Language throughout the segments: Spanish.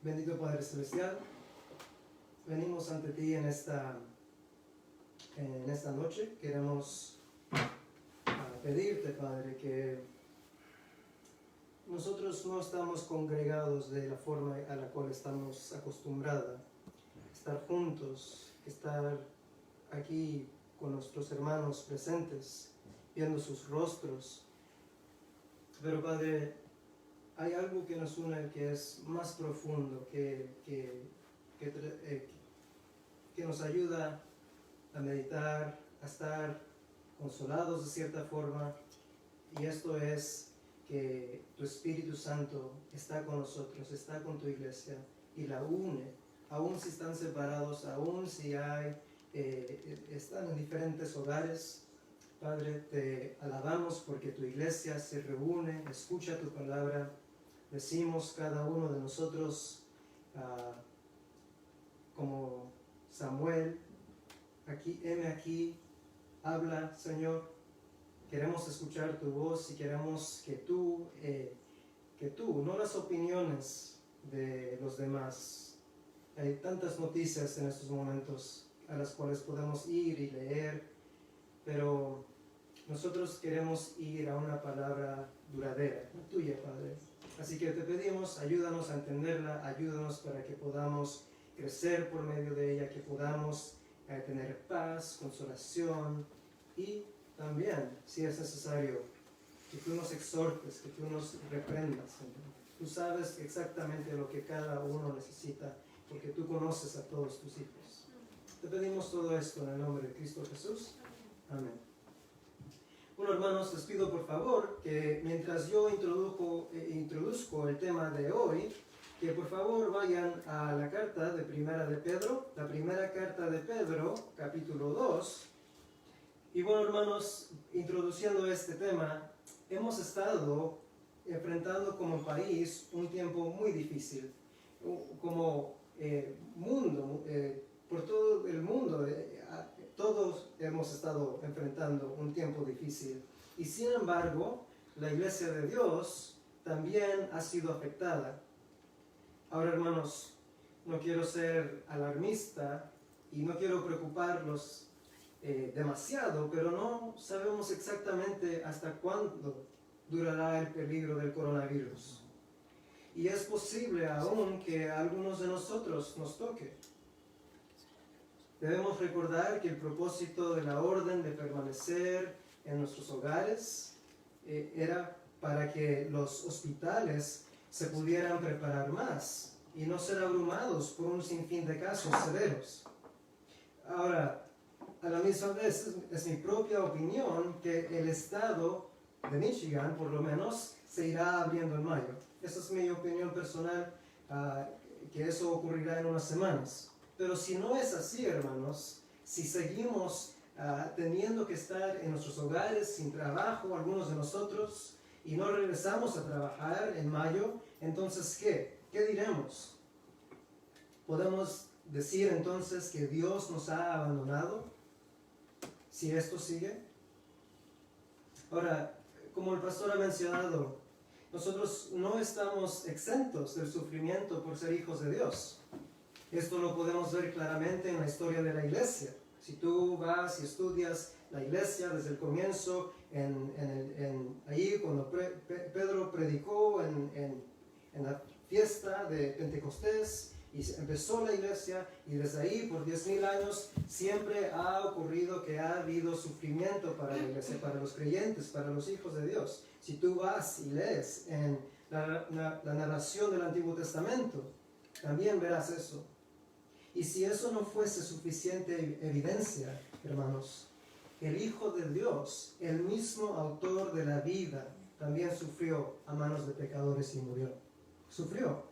Bendito Padre Celestial, venimos ante ti en esta noche. Queremos pedirte, Padre, que nosotros no estamos congregados de la forma a la cual estamos acostumbrados, estar juntos, estar aquí con nuestros hermanos presentes, viendo sus rostros. Pero, Padre, hay algo que nos une que es más profundo, que nos ayuda a meditar, a estar consolados de cierta forma, y esto es que tu Espíritu Santo está con nosotros, está con tu iglesia y la une, aun si están separados, aun si están en diferentes hogares. Padre, te alabamos porque tu iglesia se reúne, escucha tu palabra. Decimos cada uno de nosotros, como Samuel, heme aquí, habla, Señor. Queremos escuchar tu voz y queremos que tú, no las opiniones de los demás. Hay tantas noticias en estos momentos a las cuales podemos ir y leer, pero nosotros queremos ir a una palabra duradera, la tuya, Padre. Así que te pedimos, ayúdanos a entenderla, ayúdanos para que podamos crecer por medio de ella, que podamos tener paz, consolación y también, si es necesario, que tú nos exhortes, que tú nos reprendas, Señor. Tú sabes exactamente lo que cada uno necesita, porque tú conoces a todos tus hijos. Te pedimos todo esto en el nombre de Cristo Jesús. Amén. Bueno, hermanos, les pido por favor que mientras yo introduzco el tema de hoy, que por favor vayan a la carta de Primera de Pedro, la primera carta de Pedro, capítulo 2. Y bueno, hermanos, introduciendo este tema, hemos estado enfrentando como país un tiempo muy difícil. Como mundo, por todo el mundo, todos hemos estado enfrentando un tiempo difícil. Y sin embargo, la iglesia de Dios también ha sido afectada. Ahora, hermanos, no quiero ser alarmista y no quiero preocuparlos demasiado, pero no sabemos exactamente hasta cuándo durará el peligro del coronavirus. Y es posible aún que a algunos de nosotros nos toque. Debemos recordar que el propósito de la orden de permanecer en nuestros hogares era para que los hospitales se pudieran preparar más y no ser abrumados por un sinfín de casos severos. Ahora, a la misma vez es mi propia opinión que el estado de Michigan, por lo menos, se irá abriendo en mayo. Esa es mi opinión personal, que eso ocurrirá en unas semanas. Pero si no es así, hermanos, si seguimos teniendo que estar en nuestros hogares sin trabajo, algunos de nosotros, y no regresamos a trabajar en mayo, entonces ¿qué? ¿Qué diremos? ¿Podemos decir entonces que Dios nos ha abandonado si esto sigue? Ahora, como el pastor ha mencionado, nosotros no estamos exentos del sufrimiento por ser hijos de Dios. Esto lo podemos ver claramente en la historia de la iglesia. Si tú vas y estudias la iglesia desde el comienzo, ahí cuando Pedro predicó en la fiesta de Pentecostés, y empezó la iglesia, y desde ahí por 10,000 años siempre ha ocurrido que ha habido sufrimiento para la iglesia, para los creyentes, para los hijos de Dios. Si tú vas y lees en la narración del Antiguo Testamento, también verás eso. Y si eso no fuese suficiente evidencia, hermanos, el Hijo de Dios, el mismo autor de la vida, también sufrió a manos de pecadores y murió. Sufrió.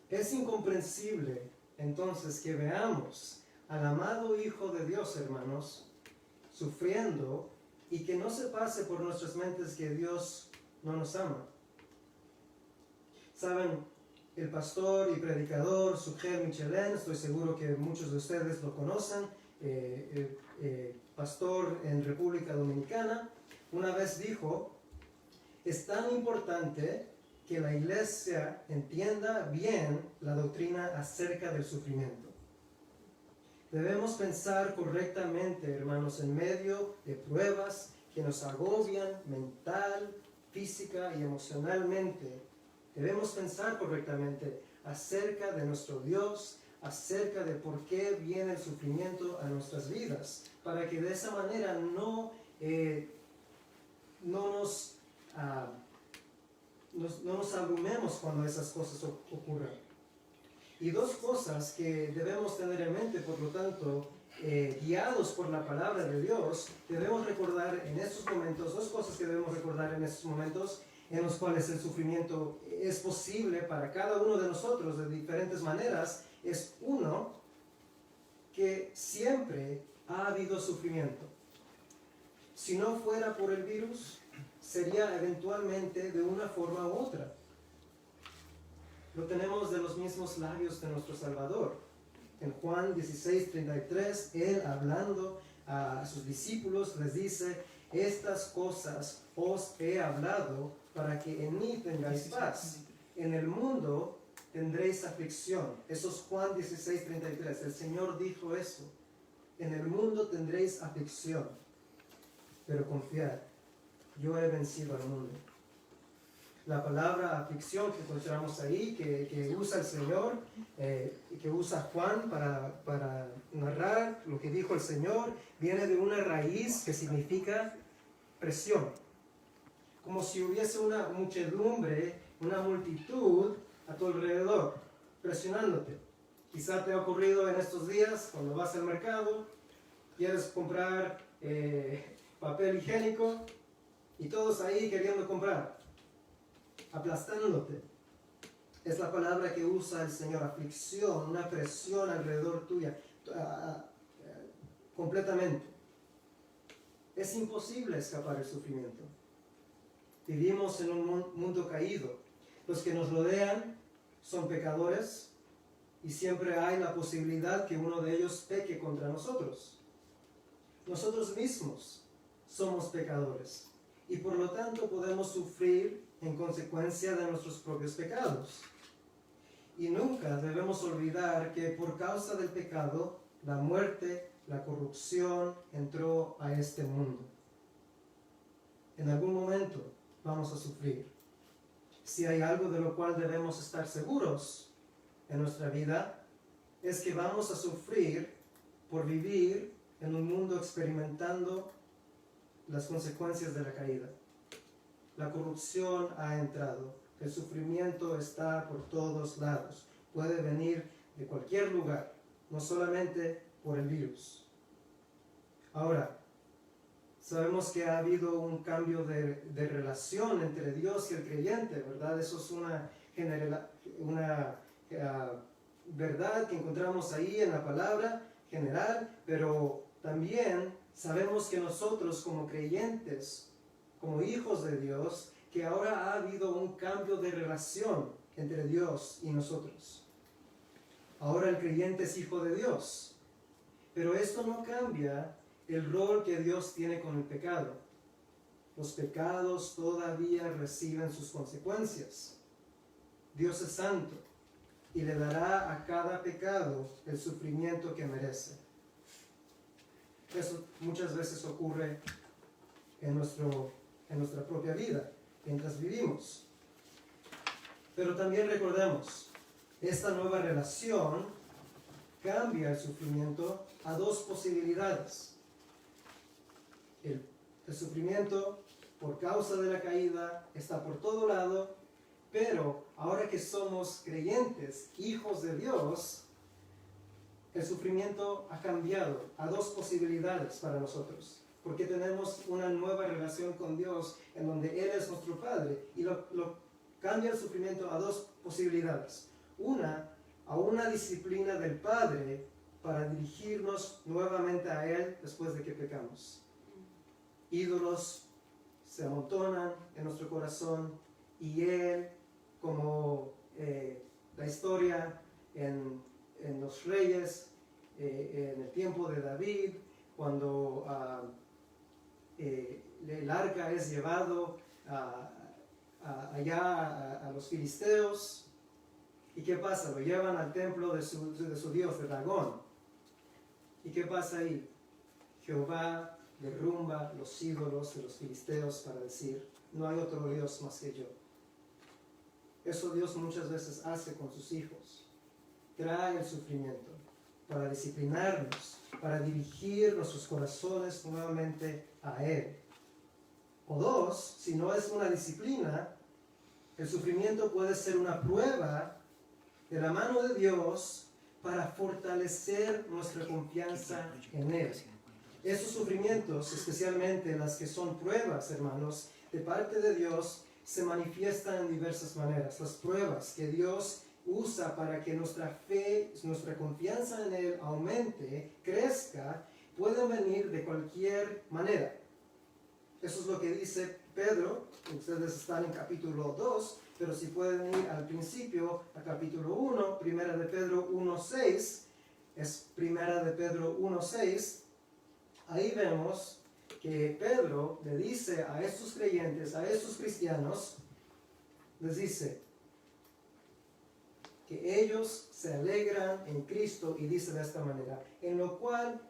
Es incomprensible entonces que veamos al amado Hijo de Dios, hermanos, sufriendo y que no se pase por nuestras mentes que Dios no nos ama. Saben, el pastor y predicador Sugel Michelin, estoy seguro que muchos de ustedes lo conocen, pastor en República Dominicana, una vez dijo: es tan importante que la iglesia entienda bien la doctrina acerca del sufrimiento. Debemos pensar correctamente, hermanos, en medio de pruebas que nos agobian mental, física y emocionalmente. Debemos pensar correctamente acerca de nuestro Dios, acerca de por qué viene el sufrimiento a nuestras vidas, para que de esa manera no nos abrumemos cuando esas cosas ocurran. Y dos cosas que debemos tener en mente, por lo tanto, guiados por la palabra de Dios, debemos recordar en estos momentos, dos cosas que debemos recordar en estos momentos en los cuales el sufrimiento es posible para cada uno de nosotros de diferentes maneras, es uno, que siempre ha habido sufrimiento. Si no fuera por el virus, sería eventualmente de una forma u otra. Lo tenemos de los mismos labios de nuestro Salvador. En Juan 16:33, Él hablando a sus discípulos les dice: estas cosas os he hablado para que en mí tengáis paz. En el mundo tendréis aflicción. Eso es Juan 16:33. El Señor dijo eso. En el mundo tendréis aflicción. Pero confiad, yo he vencido al mundo. La palabra aflicción que encontramos ahí, que usa el Señor, que usa Juan para narrar lo que dijo el Señor, viene de una raíz que significa presión. Como si hubiese una muchedumbre, una multitud a tu alrededor, presionándote. Quizá te ha ocurrido en estos días, cuando vas al mercado, quieres comprar papel higiénico y todos ahí queriendo comprar, aplastándote. Es la palabra que usa el Señor, aflicción, una presión alrededor tuya, completamente. Es imposible escapar del sufrimiento. Vivimos en un mundo caído. Los que nos rodean son pecadores y siempre hay la posibilidad que uno de ellos peque contra nosotros. Nosotros mismos somos pecadores y por lo tanto podemos sufrir en consecuencia de nuestros propios pecados. Y nunca debemos olvidar que por causa del pecado, la muerte, la corrupción entró a este mundo. En algún momento vamos a sufrir. Si hay algo de lo cual debemos estar seguros en nuestra vida, es que vamos a sufrir por vivir en un mundo experimentando las consecuencias de la caída. La corrupción ha entrado, el sufrimiento está por todos lados, puede venir de cualquier lugar, no solamente por el virus. Ahora, sabemos que ha habido un cambio de relación entre Dios y el creyente, ¿verdad? Eso es una verdad que encontramos ahí en la palabra general, pero también sabemos que nosotros como creyentes, como hijos de Dios, que ahora ha habido un cambio de relación entre Dios y nosotros. Ahora el creyente es hijo de Dios, pero esto no cambia el rol que Dios tiene con el pecado. Los pecados todavía reciben sus consecuencias. Dios es santo y le dará a cada pecado el sufrimiento que merece. Eso muchas veces ocurre en nuestra propia vida, mientras vivimos. Pero también recordemos, esta nueva relación cambia el sufrimiento a dos posibilidades. El sufrimiento por causa de la caída está por todo lado, pero ahora que somos creyentes, hijos de Dios, el sufrimiento ha cambiado a dos posibilidades para nosotros, porque tenemos una nueva relación con Dios en donde Él es nuestro Padre, y lo cambia el sufrimiento a dos posibilidades. Una, a una disciplina del Padre para dirigirnos nuevamente a Él después de que pecamos. Ídolos se amontonan en nuestro corazón y Él, como la historia en los reyes, en el tiempo de David, cuando el arca es llevado allá a los filisteos. ¿Y qué pasa? Lo llevan al templo de su dios, de Dagón. ¿Y qué pasa ahí? Jehová derrumba los ídolos de los filisteos para decir, no hay otro Dios más que yo. Eso Dios muchas veces hace con sus hijos. Trae el sufrimiento para disciplinarnos, para dirigir nuestros corazones nuevamente a Él. O dos, si no es una disciplina, el sufrimiento puede ser una prueba de la mano de Dios para fortalecer nuestra confianza en Él. Esos sufrimientos, especialmente las que son pruebas, hermanos, de parte de Dios, se manifiestan en diversas maneras. Las pruebas que Dios usa para que nuestra fe, nuestra confianza en Él aumente, crezca, pueden venir de cualquier manera. Eso es lo que dice Pedro. Ustedes están en capítulo 2, pero si pueden ir al principio, a capítulo 1, primera de Pedro 1:6, es primera de Pedro 1:6, ahí vemos que Pedro le dice a estos creyentes, a estos cristianos, les dice que ellos se alegran en Cristo, y dice de esta manera, en lo cual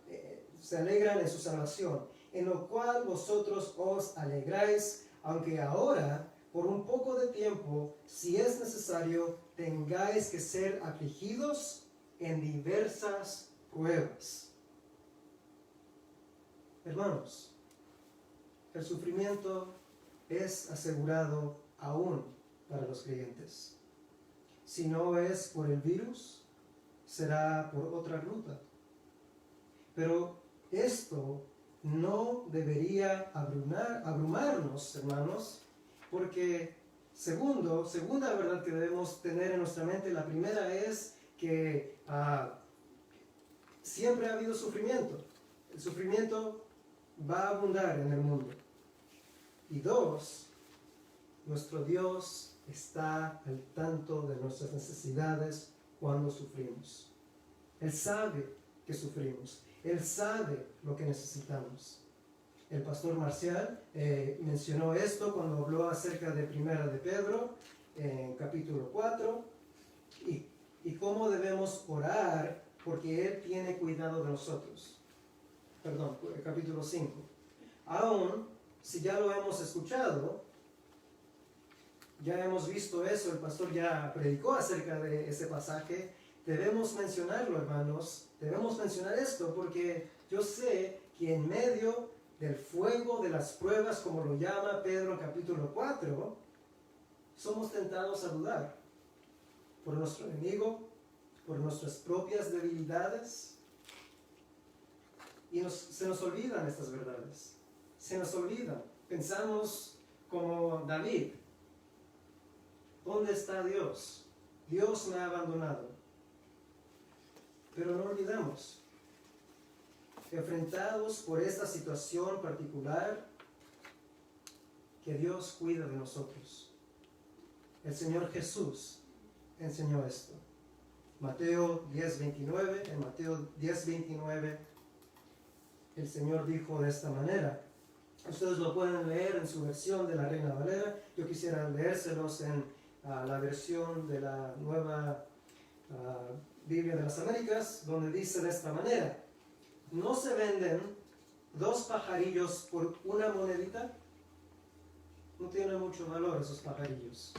se alegran en su salvación, en lo cual vosotros os alegráis, aunque ahora, por un poco de tiempo, si es necesario, tengáis que ser afligidos en diversas pruebas. Hermanos, el sufrimiento es asegurado aún para los creyentes. Si no es por el virus, será por otra ruta. Pero esto no debería abrumarnos, hermanos, porque segunda verdad que debemos tener en nuestra mente, la primera es que siempre ha habido sufrimiento. El sufrimiento va a abundar en el mundo. Y dos, nuestro Dios está al tanto de nuestras necesidades cuando sufrimos. Él sabe que sufrimos. Él sabe lo que necesitamos. El pastor Marcial mencionó esto cuando habló acerca de Primera de Pedro, en capítulo 4, y cómo debemos orar porque Él tiene cuidado de nosotros. Perdón, capítulo 5. Aún si ya lo hemos escuchado, ya hemos visto eso, el pastor ya predicó acerca de ese pasaje, debemos mencionarlo, hermanos, debemos mencionar esto porque yo sé que en medio del fuego de las pruebas, como lo llama Pedro en capítulo 4, somos tentados a dudar por nuestro enemigo, por nuestras propias debilidades, y se nos olvidan estas verdades, se nos olvidan. Pensamos como David, ¿dónde está Dios? Dios me ha abandonado. Pero no olvidamos, enfrentados por esta situación particular, que Dios cuida de nosotros. El Señor Jesús enseñó esto. Mateo 10:29, en Mateo 10:29, el Señor dijo de esta manera. Ustedes lo pueden leer en su versión de la Reina Valera. Yo quisiera leérselos en la versión de la nueva Biblia de las Américas, donde dice de esta manera: ¿no se venden 2 pajarillos por una monedita? No tienen mucho valor esos pajarillos.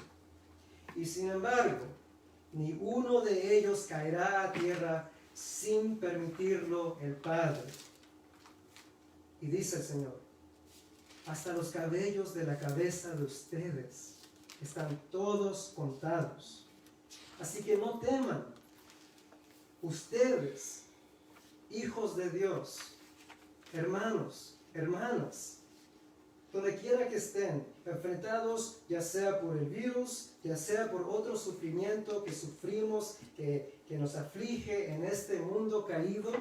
Y sin embargo, ni uno de ellos caerá a tierra sin permitirlo el Padre. Y dice el Señor: hasta los cabellos de la cabeza de ustedes están todos contados. Así que no teman. Ustedes, hijos de Dios, hermanos, hermanas, donde quiera que estén, enfrentados ya sea por el virus, ya sea por otro sufrimiento que sufrimos, que nos aflige en este mundo caído,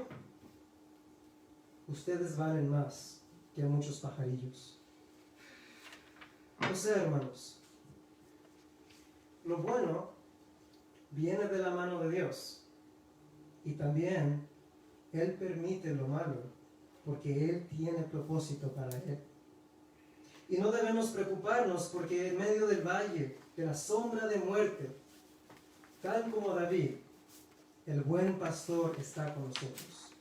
ustedes valen más que muchos pajarillos. No sé, hermanos, lo bueno viene de la mano de Dios, y también Él permite lo malo porque Él tiene propósito para Él. Y no debemos preocuparnos porque en medio del valle de la sombra de muerte, tal como David, el buen pastor está con nosotros.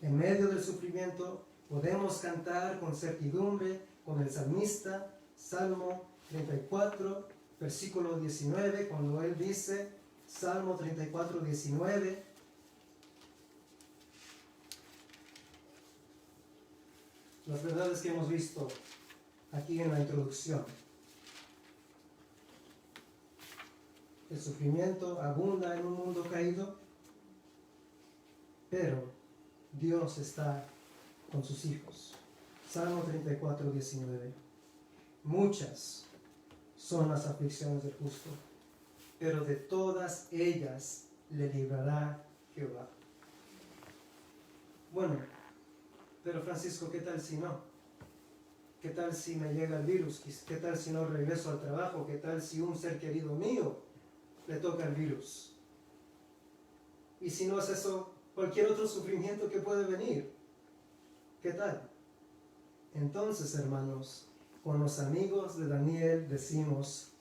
En medio del sufrimiento podemos cantar con certidumbre con el salmista, Salmo 34, versículo 19, cuando él dice, Salmo 34, 19, las verdades que hemos visto aquí en la introducción. El sufrimiento abunda en un mundo caído, pero Dios está con sus hijos. Salmo 34, 19. Muchas son las aflicciones del justo, pero de todas ellas le librará Jehová. Bueno, pero Francisco, ¿qué tal si no? ¿Qué tal si me llega el virus? ¿Qué tal si no regreso al trabajo? ¿Qué tal si un ser querido mío le toca el virus? Y si no es eso, cualquier otro sufrimiento que puede venir. ¿Qué tal? Entonces, hermanos, con los amigos de Daniel decimos,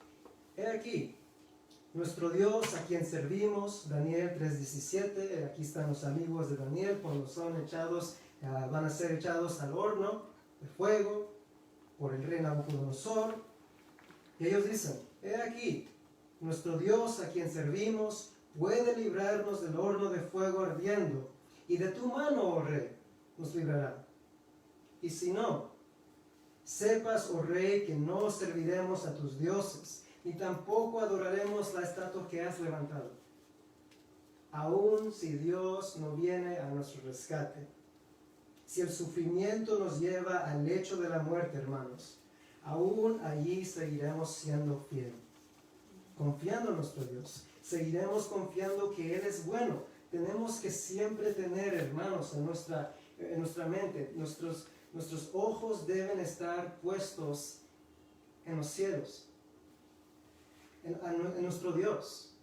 he aquí, nuestro Dios a quien servimos, Daniel 3:17, aquí están los amigos de Daniel, cuando son echados, van a ser echados al horno de fuego por el rey Nabucodonosor. Y ellos dicen, he aquí, nuestro Dios a quien servimos puede librarnos del horno de fuego ardiendo, y de tu mano, oh rey, nos librará. Y si no, sepas, oh rey, que no serviremos a tus dioses, ni tampoco adoraremos la estatua que has levantado, aun si Dios no viene a nuestro rescate. Si el sufrimiento nos lleva al lecho de la muerte, hermanos, aún allí seguiremos siendo fieles, confiando en nuestro Dios. Seguiremos confiando que Él es bueno. Tenemos que siempre tener, hermanos, en nuestra mente, nuestros ojos deben estar puestos en los cielos, en nuestro Dios.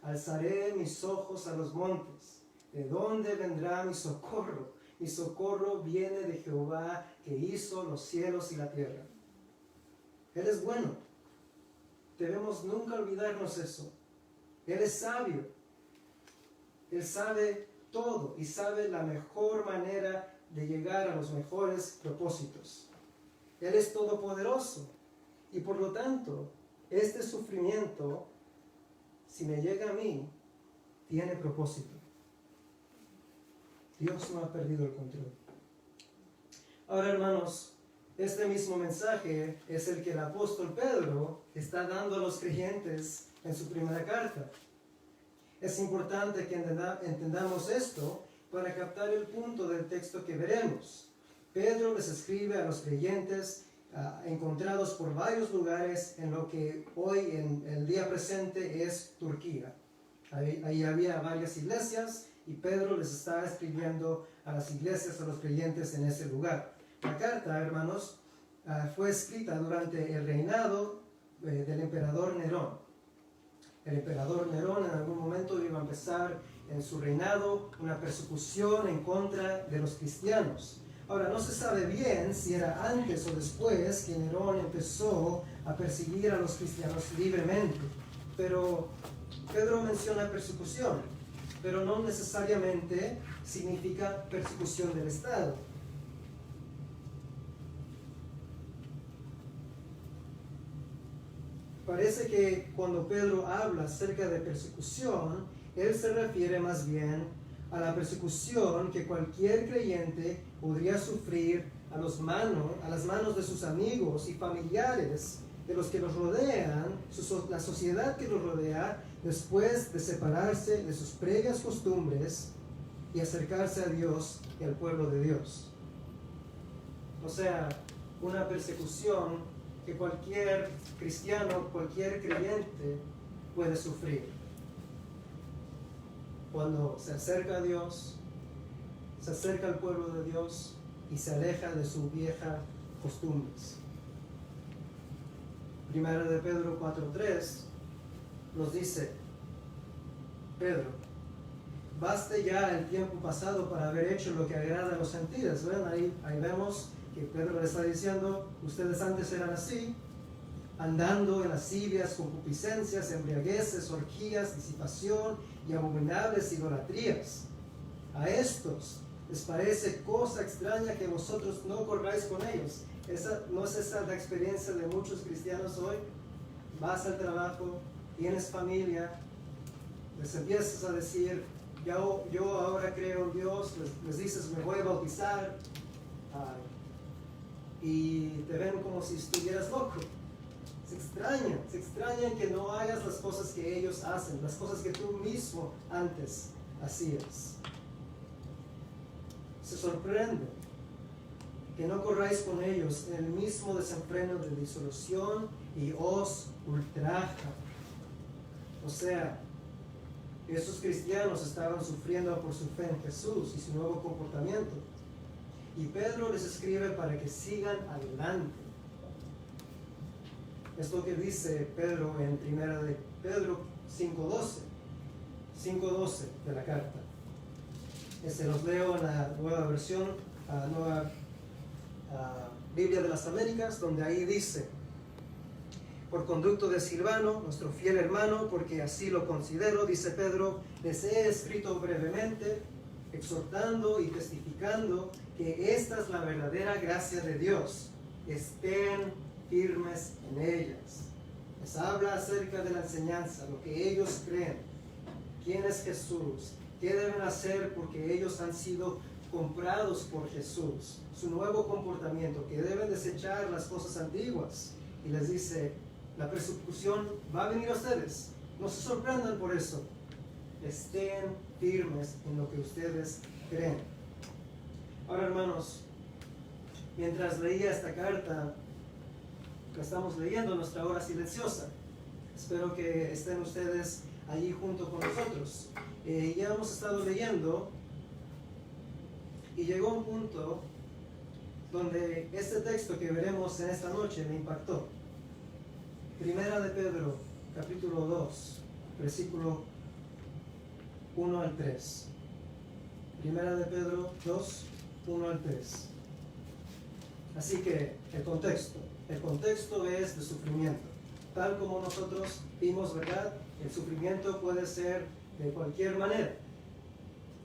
Alzaré mis ojos a los montes. ¿De dónde vendrá mi socorro? Mi socorro viene de Jehová, que hizo los cielos y la tierra. Él es bueno. Debemos nunca olvidarnos eso. Él es sabio. Él sabe todo y sabe la mejor manera de llegar a los mejores propósitos. Él es todopoderoso. Y por lo tanto, este sufrimiento, si me llega a mí, tiene propósito. Dios no ha perdido el control. Ahora, hermanos, este mismo mensaje es el que el apóstol Pedro está dando a los creyentes en su primera carta. Es importante que entendamos esto para captar el punto del texto que veremos. Pedro les escribe a los creyentes encontrados por varios lugares en lo que hoy, en el día presente, es Turquía. Ahí había varias iglesias y Pedro les está escribiendo a las iglesias, a los creyentes en ese lugar. La carta, hermanos, fue escrita durante el reinado del emperador Nerón. El emperador Nerón en algún momento iba a empezar en su reinado una persecución en contra de los cristianos. Ahora, no se sabe bien si era antes o después que Nerón empezó a perseguir a los cristianos libremente, pero Pedro menciona persecución, pero no necesariamente significa persecución del Estado. Parece que cuando Pedro habla acerca de persecución, él se refiere más bien a la persecución que cualquier creyente podría sufrir a las manos de sus amigos y familiares, de los que los rodean, la sociedad que los rodea, después de separarse de sus previas costumbres y acercarse a Dios y al pueblo de Dios. O sea, una persecución que cualquier cristiano, cualquier creyente puede sufrir. Cuando se acerca a Dios, se acerca al pueblo de Dios y se aleja de sus viejas costumbres. Primera de Pedro 4:3 nos dice, Pedro, baste ya el tiempo pasado para haber hecho lo que agrada a los gentiles. ¿Ven? Ahí vemos que Pedro le está diciendo, ustedes antes eran así, andando en lascivias, concupiscencias, embriagueces, orgías, disipación y abominables idolatrías. A estos les parece cosa extraña que vosotros no corráis con ellos. ¿No es esa la experiencia de muchos cristianos hoy? Vas al trabajo, tienes familia, les empiezas a decir, yo ahora creo en Dios, les dices, me voy a bautizar, y te ven como si estuvieras loco. Se extrañan que no hagas las cosas que ellos hacen, las cosas que tú mismo antes hacías. Se sorprende que no corráis con ellos en el mismo desenfreno de disolución y os ultraja. O sea, esos cristianos estaban sufriendo por su fe en Jesús y su nuevo comportamiento. Y Pedro les escribe para que sigan adelante. Es lo que dice Pedro en 1 de Pedro 5:12 de la carta. Los leo en la nueva versión, nueva Biblia de las Américas, donde ahí dice: por conducto de Silvano, nuestro fiel hermano, porque así lo considero, dice Pedro, les he escrito brevemente, exhortando y testificando que esta es la verdadera gracia de Dios. Estén firmes en ellas. Les habla acerca de la enseñanza, lo que ellos creen, quién es Jesús, qué deben hacer porque ellos han sido comprados por Jesús, su nuevo comportamiento, que deben desechar las cosas antiguas. Y les dice, la persecución va a venir a ustedes, no se sorprendan por eso, estén firmes en lo que ustedes creen. Ahora, hermanos, mientras leía esta carta, la estamos leyendo en nuestra hora silenciosa. Espero que estén ustedes allí junto con nosotros. Ya hemos estado leyendo y llegó un punto donde este texto que veremos en esta noche me impactó. Primera de Pedro, capítulo 2, versículo 1 al 3. Primera de Pedro 2, 1 al 3. Así que el contexto es de sufrimiento. Tal como nosotros vimos, ¿verdad? El sufrimiento puede ser de cualquier manera.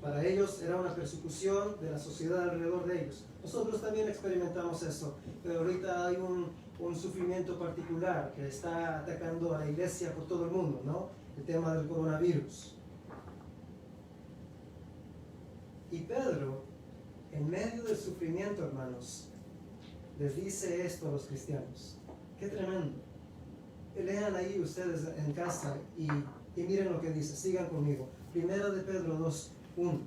Para ellos era una persecución de la sociedad alrededor de ellos. Nosotros también experimentamos eso, pero ahorita hay un sufrimiento particular que está atacando a la iglesia por todo el mundo, ¿no? El tema del coronavirus. Y Pedro, en medio del sufrimiento, hermanos, les dice esto a los cristianos. ¡Qué tremendo! Lean ahí ustedes en casa y miren lo que dice. Sigan conmigo. Primera de Pedro 2, 1.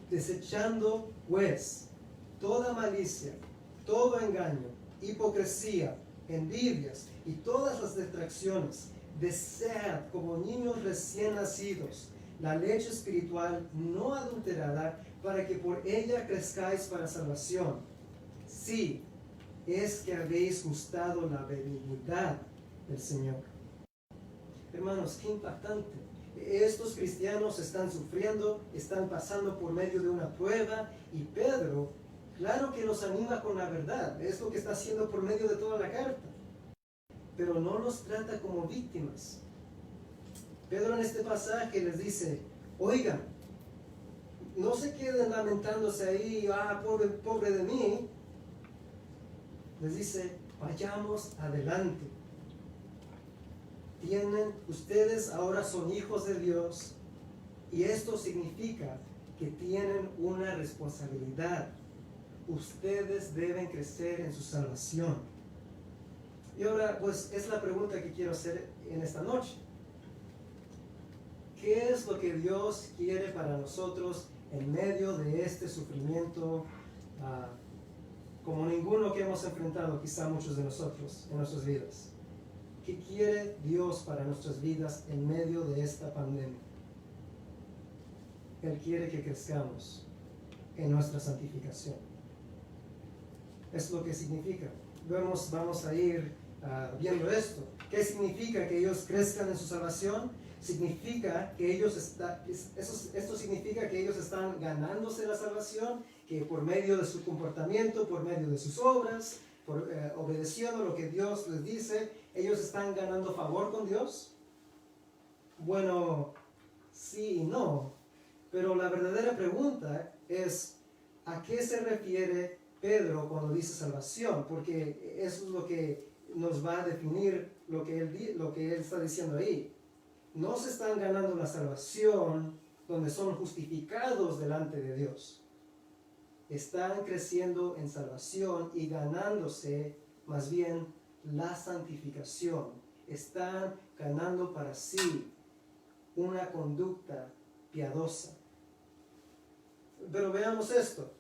Desechando pues toda malicia, todo engaño, hipocresía, envidias y todas las detracciones, desead como niños recién nacidos la leche espiritual no adulterada, para que por ella crezcáis para salvación. Sí, es que habéis gustado la benignidad del Señor. Hermanos, qué impactante. Estos cristianos están sufriendo, están pasando por medio de una prueba, y Pedro, claro que los anima con la verdad, es lo que está haciendo por medio de toda la carta, pero no los trata como víctimas. Pedro en este pasaje les dice, oigan, no se queden lamentándose ahí, pobre de mí. Les dice, vayamos adelante. Ustedes ahora son hijos de Dios, y esto significa que tienen una responsabilidad. Ustedes deben crecer en su salvación. Y ahora, pues, es la pregunta que quiero hacer en esta noche. ¿Qué es lo que Dios quiere para nosotros en medio de este sufrimiento como ninguno que hemos enfrentado, quizá muchos de nosotros, en nuestras vidas? ¿Qué quiere Dios para nuestras vidas en medio de esta pandemia? Él quiere que crezcamos en nuestra santificación. Es lo que significa. Vamos a ir viendo esto. ¿Qué significa que ellos crezcan en su salvación? significa que esto significa que ellos están ganándose la salvación, que por medio de su comportamiento, por medio de sus obras, obedeciendo lo que Dios les dice, ellos están ganando favor con Dios. Bueno, sí y no, pero la verdadera pregunta es, ¿a qué se refiere Pedro cuando dice salvación? Porque eso es lo que nos va a definir lo que él está diciendo ahí. No se están ganando la salvación donde son justificados delante de Dios. Están creciendo en salvación y ganándose más bien la santificación. Están ganando para sí una conducta piadosa. Pero veamos esto.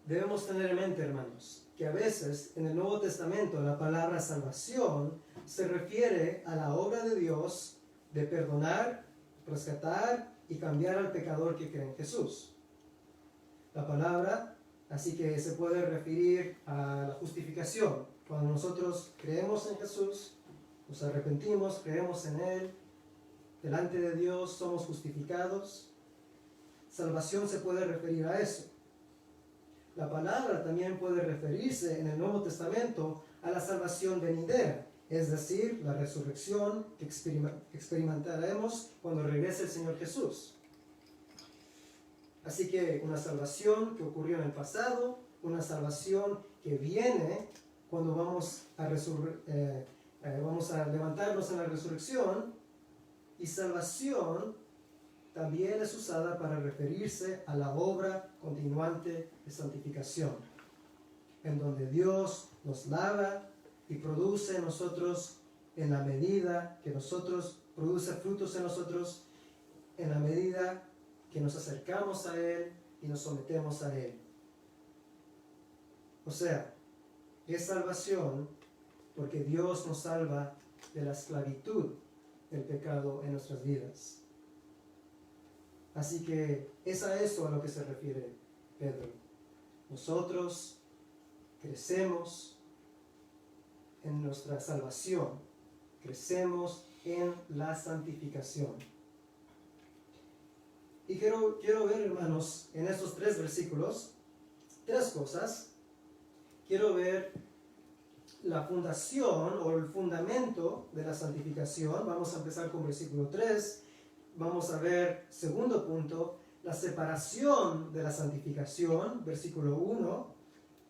Debemos tener en mente, hermanos, que a veces en el Nuevo Testamento la palabra salvación se refiere a la obra de Dios de perdonar, rescatar y cambiar al pecador que cree en Jesús. La palabra, así que se puede referir a la justificación. Cuando nosotros creemos en Jesús, nos arrepentimos, creemos en Él, delante de Dios somos justificados. Salvación se puede referir a eso. La palabra también puede referirse en el Nuevo Testamento a la salvación venidera, es decir, la resurrección que experimentaremos cuando regrese el Señor Jesús. Así que una salvación que ocurrió en el pasado, una salvación que viene cuando vamos a levantarnos en la resurrección, y salvación también es usada para referirse a la obra continuante de santificación, en donde Dios nos lava y produce en nosotros en la medida que nosotros, produce frutos en nosotros, en la medida que nos acercamos a Él y nos sometemos a Él. O sea, es salvación porque Dios nos salva de la esclavitud del pecado en nuestras vidas. Así que es a eso a lo que se refiere Pedro. Nosotros crecemos en nuestra salvación, crecemos en la santificación. Y quiero ver, hermanos, en estos 3 versículos, 3 cosas. Quiero ver la fundación o el fundamento de la santificación. Vamos a empezar con versículo 3. Vamos a ver, segundo punto, la separación de la santificación, versículo 1.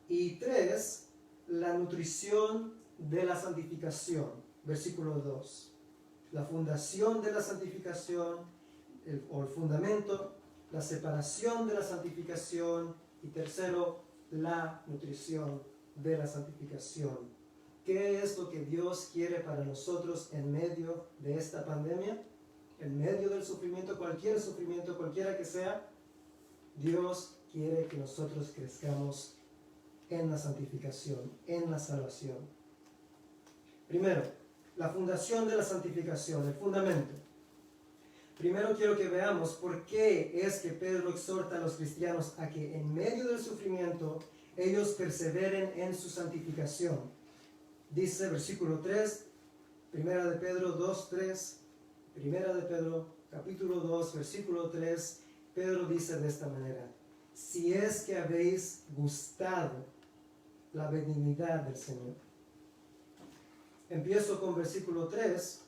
Y 3, la nutrición de la santificación, versículo 2. La fundación de la santificación, o el fundamento, la separación de la santificación, y tercero, la nutrición de la santificación. ¿Qué es lo que Dios quiere para nosotros en medio de esta pandemia? En medio del sufrimiento, cualquiera que sea, Dios quiere que nosotros crezcamos en la santificación, en la salvación. Primero, la fundación de la santificación, el fundamento. Primero quiero que veamos por qué es que Pedro exhorta a los cristianos a que en medio del sufrimiento ellos perseveren en su santificación. Dice versículo 3, Primera de Pedro 2:3, Primera de Pedro capítulo 2, versículo 3, Pedro dice de esta manera: si es que habéis gustado la benignidad del Señor. Empiezo con versículo 3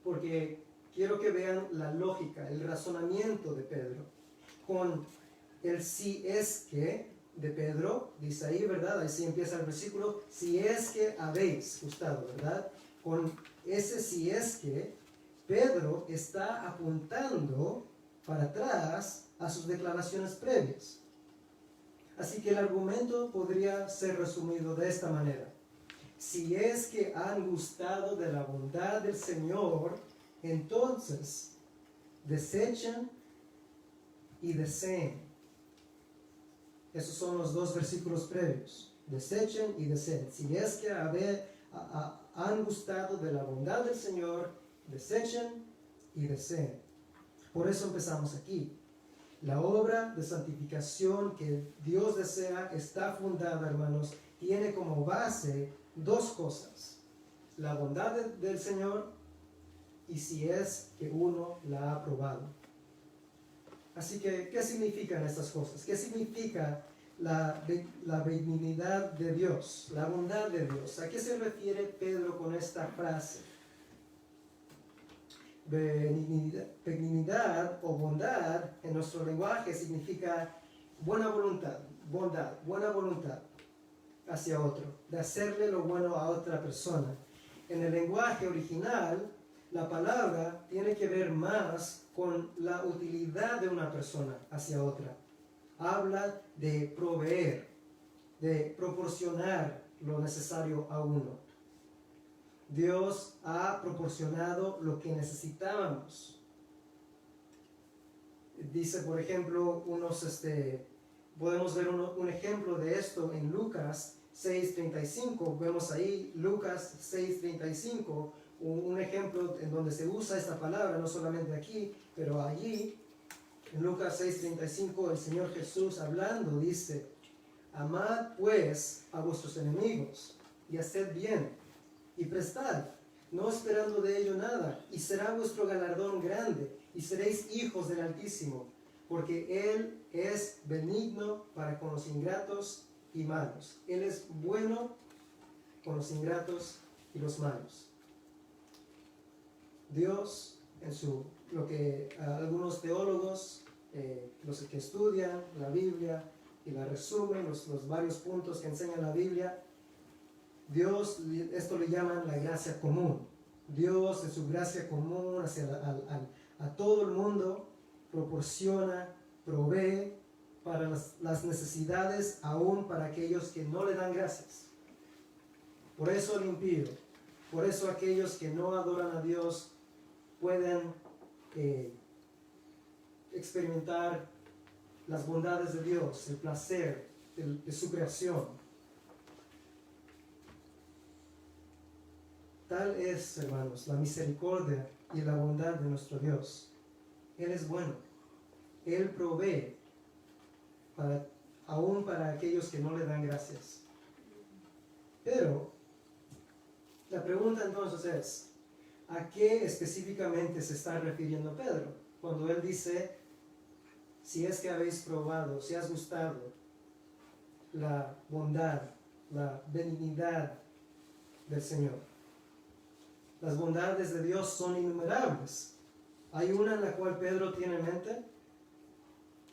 porque quiero que vean la lógica, el razonamiento de Pedro. Con el si es que de Pedro, dice ahí, ¿verdad? Ahí sí empieza el versículo, si es que habéis gustado, ¿verdad? Con ese si es que, Pedro está apuntando para atrás a sus declaraciones previas. Así que el argumento podría ser resumido de esta manera: si es que han gustado de la bondad del Señor, entonces desechen y deseen. Esos son los 2 versículos previos. Desechen y deseen. Si es que han gustado de la bondad del Señor, desechen y deseen. Por eso empezamos aquí. La obra de santificación que Dios desea está fundada, hermanos, tiene como base 2 cosas: la bondad del Señor y si es que uno la ha probado. Así que, ¿qué significan estas cosas? ¿Qué significa la benignidad de Dios, la bondad de Dios? ¿A qué se refiere Pedro con esta frase? Benignidad o bondad en nuestro lenguaje significa buena voluntad, bondad, buena voluntad hacia otro, de hacerle lo bueno a otra persona. En el lenguaje original, la palabra tiene que ver más con la utilidad de una persona hacia otra. Habla de proveer, de proporcionar lo necesario a uno. Dios ha proporcionado lo que necesitábamos. Dice, por ejemplo, podemos ver un ejemplo de esto en Lucas 6:35. Vemos ahí Lucas 6:35, un ejemplo en donde se usa esta palabra, no solamente aquí, pero allí. En Lucas 6:35 el Señor Jesús hablando dice: amad pues a vuestros enemigos y haced bien y prestad, no esperando de ello nada, y será vuestro galardón grande, y seréis hijos del Altísimo, porque Él es benigno para con los ingratos y malos. Él es bueno con los ingratos y los malos. Dios, lo que algunos teólogos, los que estudian la Biblia y la resumen, los varios puntos que enseña la Biblia, Dios, esto le llaman la gracia común. Dios en su gracia común a todo el mundo proporciona, provee para las necesidades, aún para aquellos que no le dan gracias. Por eso el impío, por eso aquellos que no adoran a Dios pueden experimentar las bondades de Dios, el placer de su creación. Tal es, hermanos, la misericordia y la bondad de nuestro Dios. Él es bueno. Él provee aún para aquellos que no le dan gracias. Pero la pregunta entonces es, ¿a qué específicamente se está refiriendo Pedro? Cuando él dice, si es que habéis probado, si has gustado la bondad, la benignidad del Señor. Las bondades de Dios son innumerables. ¿Hay una en la cual Pedro tiene en mente?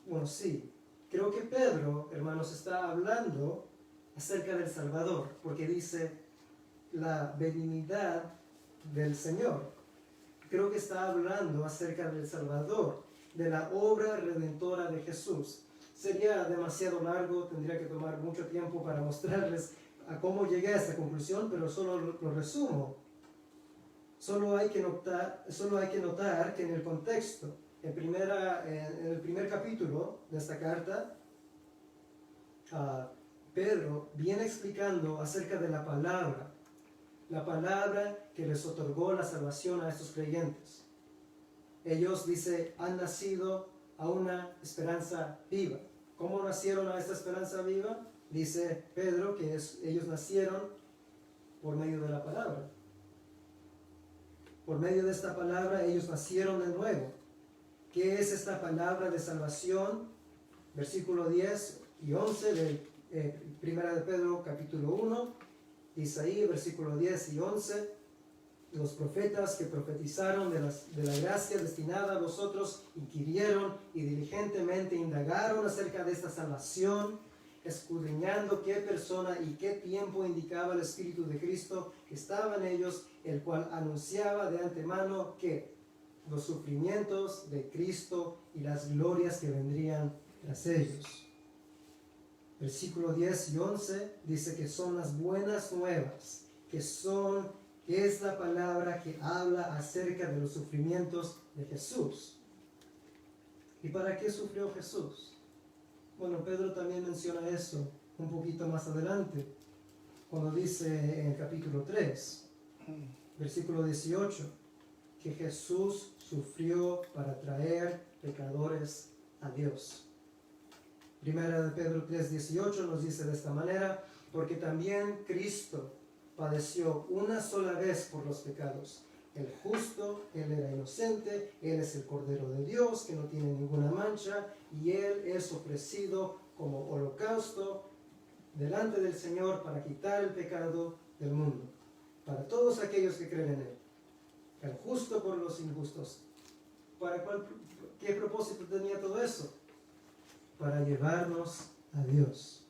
Bueno, sí. Creo que Pedro, hermanos, está hablando acerca del Salvador, porque dice la benignidad del Señor. Creo que está hablando acerca del Salvador, de la obra redentora de Jesús. Sería demasiado largo, tendría que tomar mucho tiempo para mostrarles a cómo llegué a esta conclusión, pero solo lo resumo. Solo hay que notar que en el contexto, en el primer capítulo de esta carta, Pedro viene explicando acerca de la palabra que les otorgó la salvación a estos creyentes. Ellos, dice, han nacido a una esperanza viva. ¿Cómo nacieron a esta esperanza viva? Dice Pedro que ellos nacieron por medio de la palabra. Por medio de esta palabra ellos nacieron de nuevo. ¿Qué es esta palabra de salvación? Versículo 10 y 11 de Primera de Pedro capítulo 1. Dice ahí, versículo 10 y 11. Los profetas que profetizaron de la gracia destinada a vosotros inquirieron y diligentemente indagaron acerca de esta salvación, escudriñando qué persona y qué tiempo indicaba el Espíritu de Cristo que estaba en ellos, el cual anunciaba de antemano que los sufrimientos de Cristo y las glorias que vendrían tras ellos. Versículo 10 y 11 dice que son las buenas nuevas, que es la palabra que habla acerca de los sufrimientos de Jesús. ¿Y para qué sufrió Jesús? Bueno, Pedro también menciona eso un poquito más adelante, cuando dice en el capítulo 3, versículo 18, que Jesús sufrió para traer pecadores a Dios. Primera de Pedro 3:18 nos dice de esta manera, porque también Cristo padeció una sola vez por los pecados, el justo, Él era inocente, Él es el Cordero de Dios que no tiene ninguna mancha y Él es ofrecido como holocausto delante del Señor para quitar el pecado del mundo, para todos aquellos que creen en Él, el justo por los injustos. ¿Qué propósito tenía todo eso? Para llevarnos a Dios.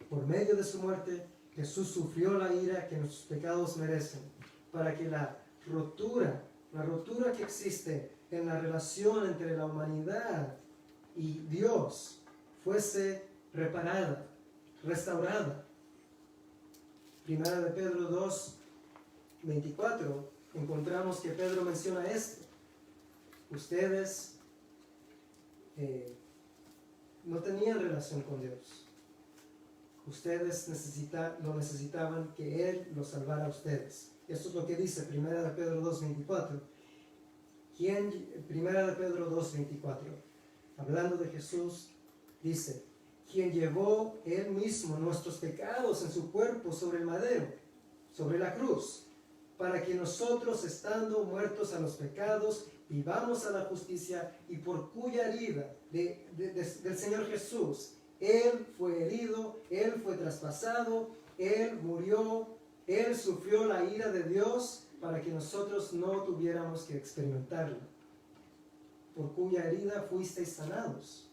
Por medio de su muerte, Jesús sufrió la ira que nuestros pecados merecen, para que la rotura que existe en la relación entre la humanidad y Dios fuese reparada, restaurada. Primera de Pedro 2, 24, encontramos que Pedro menciona esto. Ustedes no tenían relación con Dios. Ustedes lo necesitaban que Él los salvara a ustedes. Esto es lo que dice Primera de Pedro 2.24. Primera de Pedro 2.24, hablando de Jesús, dice: quien llevó Él mismo nuestros pecados en su cuerpo sobre el madero, sobre la cruz, para que nosotros, estando muertos a los pecados, vivamos a la justicia, y por cuya herida del Señor Jesús, Él fue herido, Él fue traspasado, Él murió, Él sufrió la ira de Dios para que nosotros no tuviéramos que experimentarla. Por cuya herida fuisteis sanados.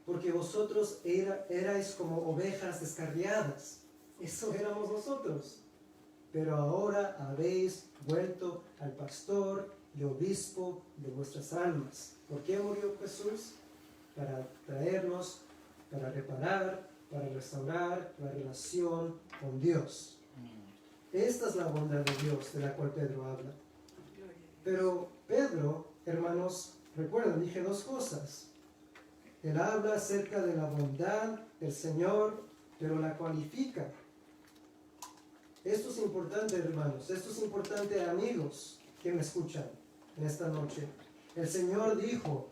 Porque vosotros erais como ovejas descarriadas. Eso éramos nosotros. Pero ahora habéis vuelto al pastor y obispo de vuestras almas. ¿Por qué murió Jesús? Para traernos, para reparar, para restaurar la relación con Dios. Esta es la bondad de Dios de la cual Pedro habla. Pero Pedro, hermanos, recuerden, dije dos cosas. Él habla acerca de la bondad del Señor, pero la cualifica. Esto es importante, hermanos. Esto es importante, amigos que me escuchan en esta noche. El Señor dijo,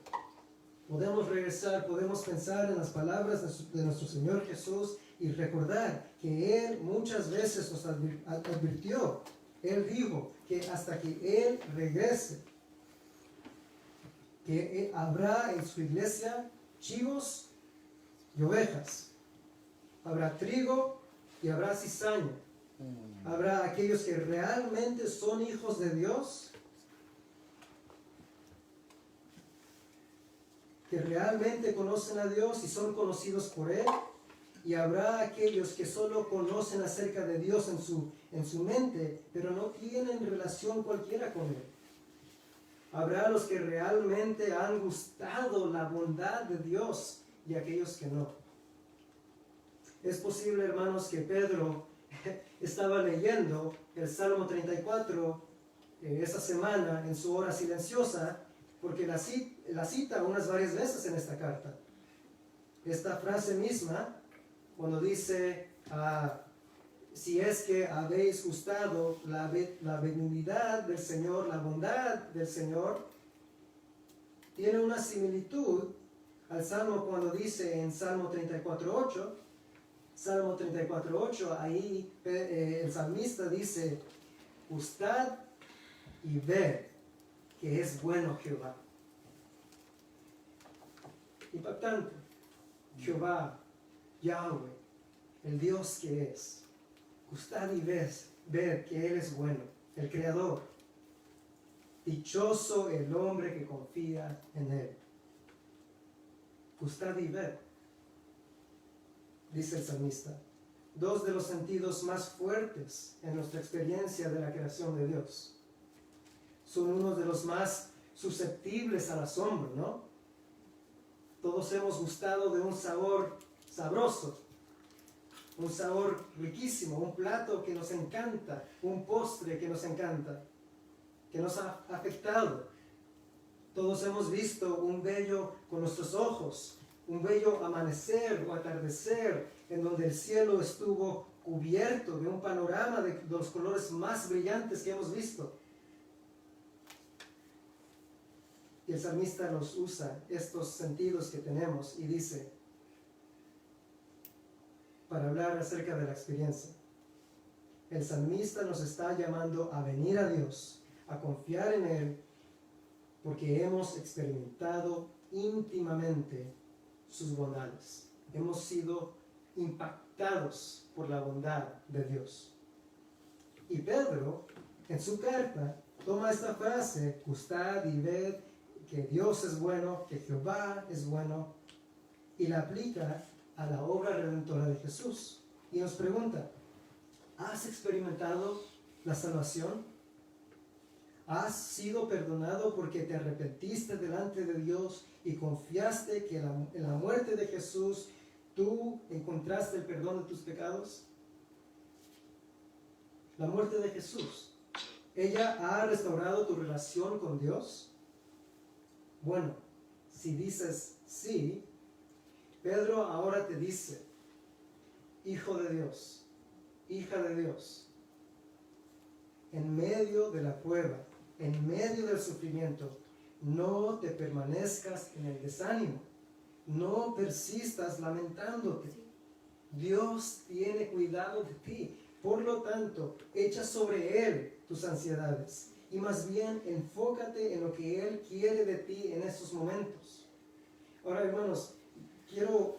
podemos regresar, podemos pensar en las palabras de nuestro Señor Jesús y recordar que Él muchas veces nos advirtió. Él dijo que hasta que Él regrese, que habrá en su iglesia chivos y ovejas. Habrá trigo y habrá cizaña. Habrá aquellos que realmente son hijos de Dios, que realmente conocen a Dios y son conocidos por Él, y habrá aquellos que solo conocen acerca de Dios en su mente, pero no tienen relación cualquiera con Él. Habrá los que realmente han gustado la bondad de Dios y aquellos que no. Es posible, hermanos, que Pedro estaba leyendo el Salmo 34 esa semana en su hora silenciosa, porque la cita varias veces en esta carta. Esta frase misma, cuando dice, si es que habéis gustado la benignidad del Señor, la bondad del Señor, tiene una similitud al Salmo cuando dice en Salmo 34.8, Salmo 34.8, ahí el salmista dice, gustad y ved que es bueno Jehová. Impactante. Jehová, Yahweh, el Dios que es. Gustad y ved que Él es bueno, el Creador. Dichoso el hombre que confía en Él. Gustad y ved, dice el salmista. Dos de los sentidos más fuertes en nuestra experiencia de la creación de Dios. Son uno de los más susceptibles al asombro, ¿no? Todos hemos gustado de un sabor sabroso, un sabor riquísimo, un plato que nos encanta, un postre que nos encanta, que nos ha afectado. Todos hemos visto un bello con nuestros ojos, un bello amanecer o atardecer en donde el cielo estuvo cubierto de un panorama de los colores más brillantes que hemos visto. Y el salmista nos usa estos sentidos que tenemos y dice, para hablar acerca de la experiencia. el salmista nos está llamando a venir a Dios, a confiar en Él, porque hemos experimentado íntimamente sus bondades. Hemos sido impactados por la bondad de Dios. Y Pedro, en su carta, toma esta frase, gustad y ved que Dios es bueno, que Jehová es bueno, y la aplica a la obra redentora de Jesús. Y nos pregunta, ¿has experimentado la salvación? ¿Has sido perdonado porque te arrepentiste delante de Dios y confiaste que en la muerte de Jesús tú encontraste el perdón de tus pecados? La muerte de Jesús, ¿ella ha restaurado tu relación con Dios? Bueno, si dices sí, Pedro ahora te dice, hijo de Dios, hija de Dios, en medio de la prueba, en medio del sufrimiento, no te permanezcas en el desánimo, no persistas lamentándote. Dios tiene cuidado de ti, por lo tanto, echa sobre Él tus ansiedades y más bien enfócate en lo que Él quiere de ti en estos momentos. Ahora, hermanos, quiero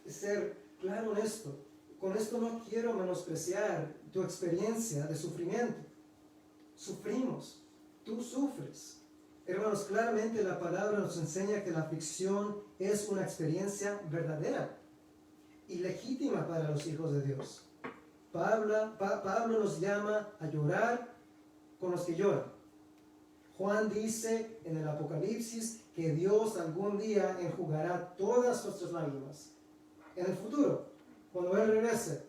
ser claro en esto. Con esto no quiero menospreciar tu experiencia de sufrimiento. Sufrimos, tú sufres. Hermanos, claramente la palabra nos enseña que la aflicción es una experiencia verdadera y legítima para los hijos de Dios. Pablo nos llama a llorar con los que lloran. Juan dice en el Apocalipsis que Dios algún día enjugará todas nuestras lágrimas. En el futuro, cuando Él regrese,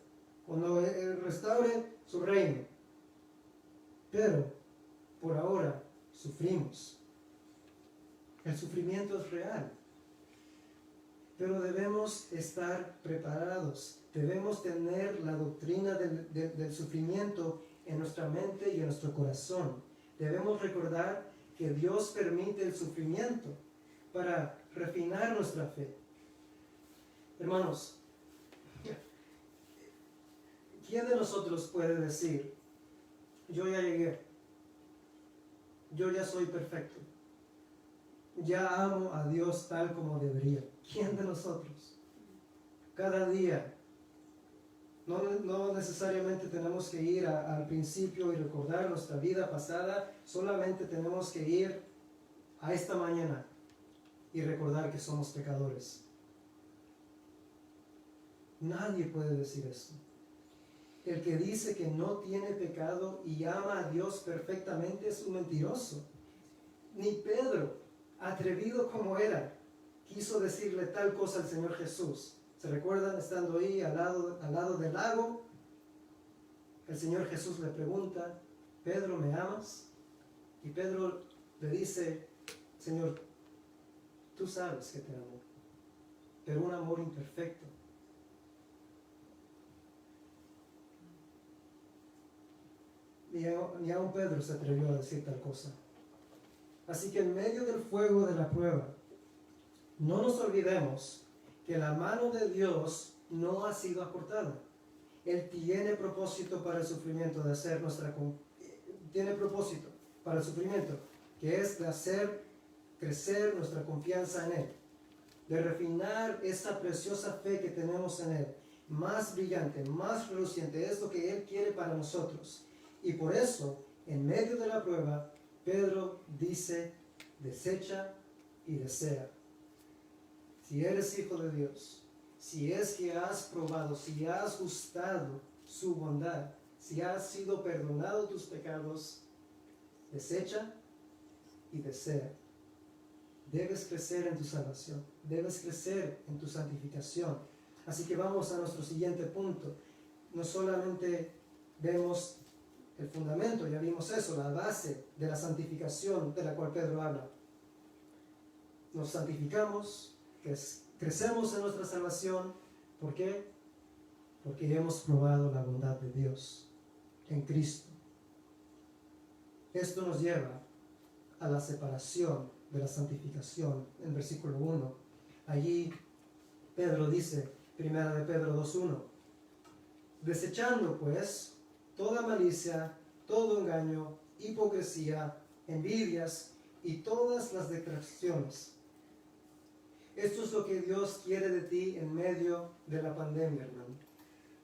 cuando Él restaure su reino. Pero, por ahora, sufrimos. El sufrimiento es real. Pero debemos estar preparados. Debemos tener la doctrina del sufrimiento en nuestra mente y en nuestro corazón. Debemos recordar que Dios permite el sufrimiento para refinar nuestra fe. Hermanos, ¿quién de nosotros puede decir, yo ya llegué, yo ya soy perfecto, ya amo a Dios tal como debería? ¿Quién de nosotros? Cada día, no necesariamente tenemos que ir al principio y recordar nuestra vida pasada, solamente tenemos que ir a esta mañana y recordar que somos pecadores. Nadie puede decir esto. El que dice que no tiene pecado y ama a Dios perfectamente es un mentiroso. Ni Pedro, atrevido como era, quiso decirle tal cosa al Señor Jesús. ¿Se recuerdan? Estando ahí al lado del lago, el Señor Jesús le pregunta, Pedro, ¿me amas? Y Pedro le dice, Señor, tú sabes que te amo, pero un amor imperfecto. Ni aun Pedro se atrevió a decir tal cosa. Así que en medio del fuego de la prueba, no nos olvidemos que la mano de Dios no ha sido acortada. Él tiene propósito para el sufrimiento, tiene propósito para el sufrimiento, que es de hacer crecer nuestra confianza en Él, de refinar esa preciosa fe que tenemos en Él, más brillante, más reluciente. Es lo que Él quiere para nosotros. Y por eso, en medio de la prueba, Pedro dice, desecha y desea. Si eres hijo de Dios, si es que has probado, si has gustado su bondad, si has sido perdonado tus pecados, desecha y desea. Debes crecer en tu salvación, debes crecer en tu santificación. Así que vamos a nuestro siguiente punto. No solamente vemos el fundamento, ya vimos eso, la base de la santificación de la cual Pedro habla. Nos santificamos, crecemos en nuestra salvación. ¿Por qué? Porque hemos probado la bondad de Dios en Cristo. Esto nos lleva a la separación de la santificación en versículo 1. Allí Pedro dice, 1 de Pedro 2:1, desechando pues toda malicia, todo engaño, hipocresía, envidias y todas las detracciones. Esto es lo que Dios quiere de ti en medio de la pandemia, hermano.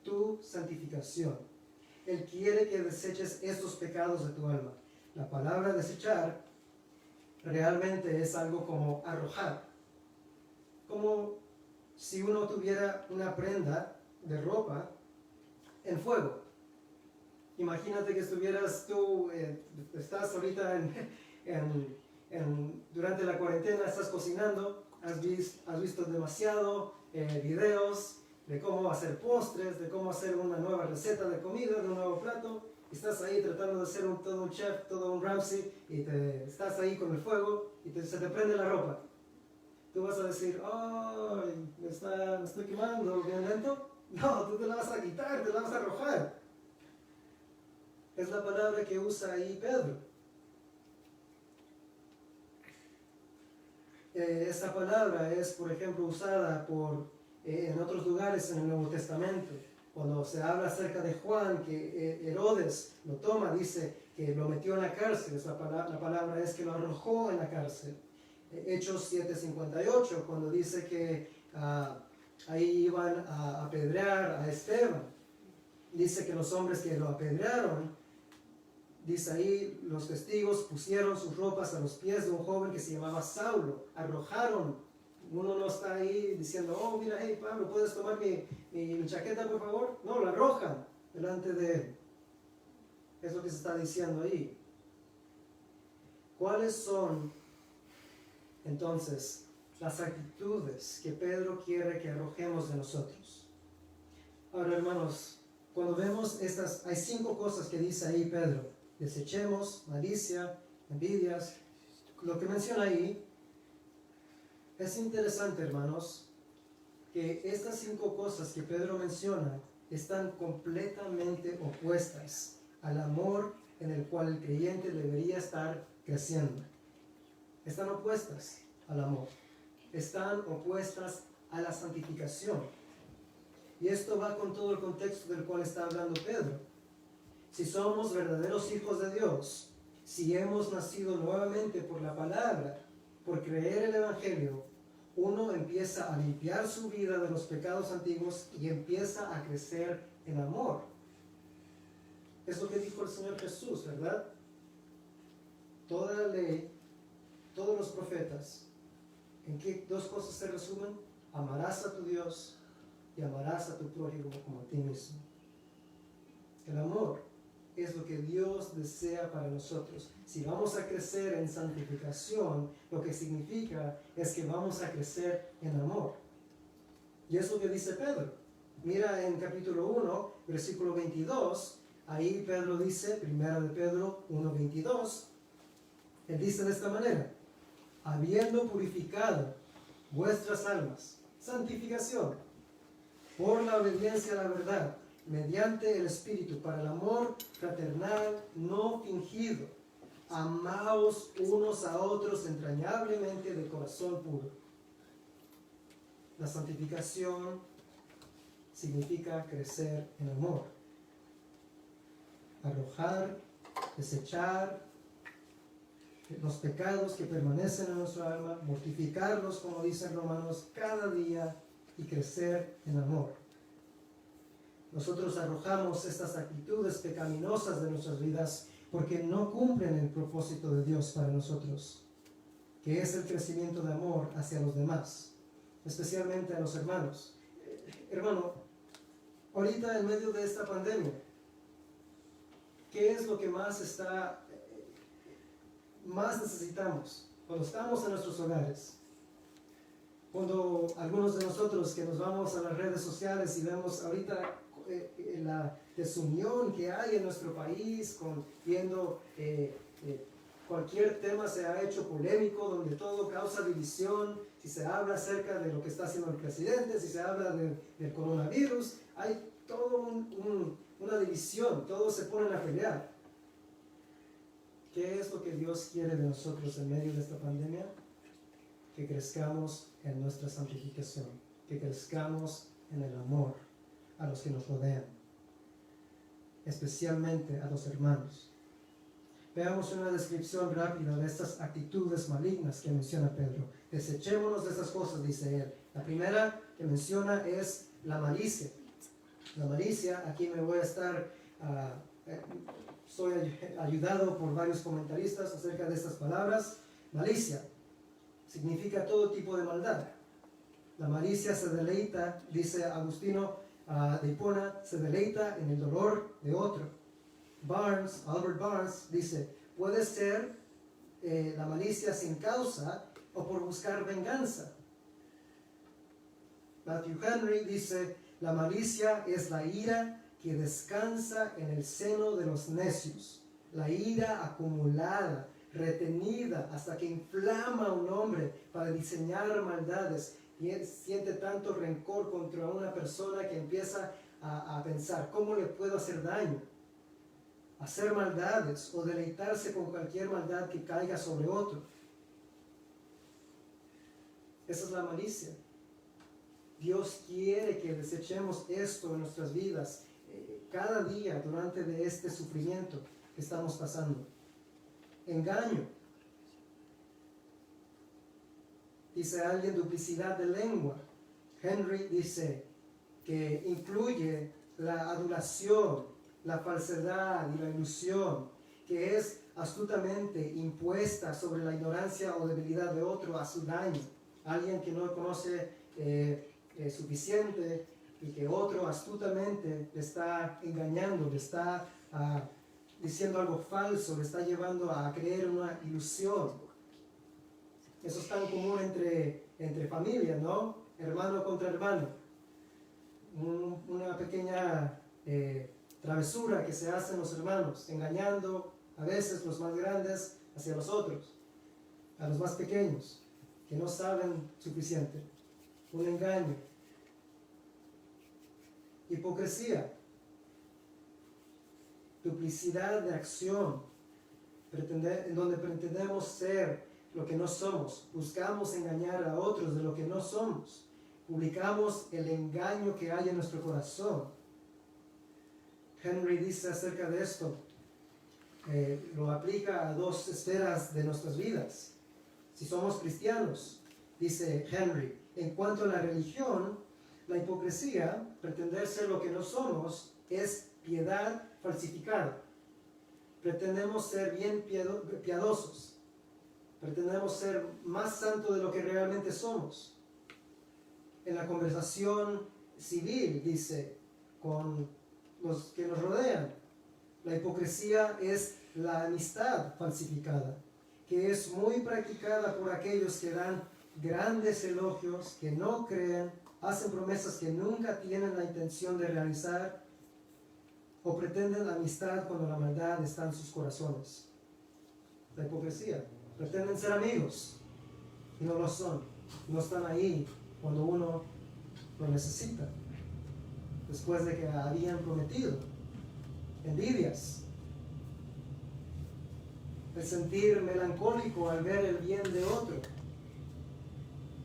Tu santificación. Él quiere que deseches estos pecados de tu alma. La palabra desechar realmente es algo como arrojar. Como si uno tuviera una prenda de ropa en fuego. Imagínate que estuvieras tú, estás ahorita durante la cuarentena, estás cocinando, has visto demasiado videos de cómo hacer postres, de cómo hacer una nueva receta de comida, de un nuevo plato. Estás ahí tratando de ser todo un chef, todo un Ramsay, y estás ahí con el fuego y se te prende la ropa. Tú vas a decir, ¡ay, me estoy quemando bien lento! No, tú te la vas a quitar, te la vas a arrojar. Es la palabra que usa ahí Pedro. Esta palabra es, por ejemplo, usada en otros lugares en el Nuevo Testamento. Cuando se habla acerca de Juan, que Herodes lo toma, dice que lo metió en la cárcel. La palabra es que lo arrojó en la cárcel. Hechos 7:58, cuando dice que ahí iban a apedrear a Esteban. Dice que los hombres que lo apedrearon, dice ahí, los testigos pusieron sus ropas a los pies de un joven que se llamaba Saulo, arrojaron. Uno no está ahí diciendo, oh, mira, hey, Pablo, ¿puedes tomar mi chaqueta, por favor? No, la arrojan delante de él. Es lo que se está diciendo ahí. ¿Cuáles son, entonces, las actitudes que Pedro quiere que arrojemos de nosotros? Ahora, hermanos, cuando vemos hay 5 cosas que dice ahí Pedro. Desechemos malicia, envidias. Lo que menciona ahí es interesante, hermanos, que estas 5 cosas que Pedro menciona están completamente opuestas al amor en el cual el creyente debería estar creciendo. Están opuestas al amor. Están opuestas a la santificación. Y esto va con todo el contexto del cual está hablando Pedro. Si somos verdaderos hijos de Dios, si hemos nacido nuevamente por la palabra, por creer el Evangelio, uno empieza a limpiar su vida de los pecados antiguos y empieza a crecer en amor. Es lo que dijo el Señor Jesús, ¿verdad? Toda la ley, todos los profetas, ¿en qué 2 cosas se resumen? Amarás a tu Dios y amarás a tu prójimo como a ti mismo. El amor es lo que Dios desea para nosotros. Si vamos a crecer en santificación, lo que significa es que vamos a crecer en amor. Y es lo que dice Pedro. Mira en capítulo 1, versículo 22, ahí Pedro dice, 1 de Pedro 1:22, él dice de esta manera, habiendo purificado vuestras almas, santificación, por la obediencia a la verdad, mediante el Espíritu, para el amor fraternal no fingido. Amaos unos a otros entrañablemente de corazón puro. La santificación significa crecer en amor. Arrojar, desechar los pecados que permanecen en nuestra alma, mortificarlos, como dicen Romanos, cada día y crecer en amor. Nosotros arrojamos estas actitudes pecaminosas de nuestras vidas porque no cumplen el propósito de Dios para nosotros, que es el crecimiento de amor hacia los demás, especialmente a los hermanos. Hermano, ahorita en medio de esta pandemia, ¿qué es lo que más necesitamos cuando estamos en nuestros hogares? Cuando algunos de nosotros que nos vamos a las redes sociales y vemos ahorita la desunión que hay en nuestro país, viendo cualquier tema se ha hecho polémico, donde todo causa división, si se habla acerca de lo que está haciendo el presidente, si se habla del coronavirus, hay toda una división, todos se ponen a pelear. ¿Qué es lo que Dios quiere de nosotros en medio de esta pandemia? Que crezcamos en nuestra santificación, que crezcamos en el amor a los que nos rodean. especialmente a los hermanos. Veamos una descripción rápida de estas actitudes malignas que menciona Pedro. Desechémonos de estas cosas, dice él. La primera que menciona es la malicia. La malicia, aquí me voy a estar, soy ayudado por varios comentaristas acerca de estas palabras. Malicia significa todo tipo de maldad. La malicia se deleita, dice Agustino de Hipona, se deleita en el dolor de otro. Albert Barnes dice, puede ser la malicia sin causa o por buscar venganza. Matthew Henry dice, la malicia es la ira que descansa en el seno de los necios, la ira acumulada, retenida hasta que inflama a un hombre para diseñar maldades y él siente tanto rencor contra una persona que empieza a pensar, ¿cómo le puedo hacer daño? Hacer maldades o deleitarse con cualquier maldad que caiga sobre otro. Esa es la malicia. Dios quiere que desechemos esto en nuestras vidas cada día durante de este sufrimiento que estamos pasando. Engaño. Dice alguien, duplicidad de lengua. Henry dice que incluye la adulación, la falsedad y la ilusión, que es astutamente impuesta sobre la ignorancia o debilidad de otro a su daño. Alguien que no conoce suficiente y que otro astutamente le está engañando, le está diciendo algo falso, le está llevando a creer una ilusión. Eso es tan común entre familias, ¿no? Hermano contra hermano. Una pequeña travesura que se hacen los hermanos, engañando a veces los más grandes hacia los otros, a los más pequeños, que no saben suficiente. Un engaño. Hipocresía. Duplicidad de acción, en donde pretendemos ser lo que no somos. Buscamos engañar a otros de lo que no somos. Publicamos el engaño que hay en nuestro corazón. Henry dice acerca de esto, lo aplica a dos esferas de nuestras vidas. Si somos cristianos, dice Henry, en cuanto a la religión, la hipocresía, pretender ser lo que no somos, es piedad falsificada. Pretendemos ser bien piadosos. Pretendemos ser más santos de lo que realmente somos. En la conversación civil, dice, con los que nos rodean, la hipocresía es la amistad falsificada, que es muy practicada por aquellos que dan grandes elogios, que no creen, hacen promesas que nunca tienen la intención de realizar, o pretenden amistad cuando la maldad está en sus corazones. La hipocresía. Pretenden ser amigos y no lo son. No están ahí cuando uno lo necesita. Después de que habían prometido. Envidias. El sentir melancólico al ver el bien de otro.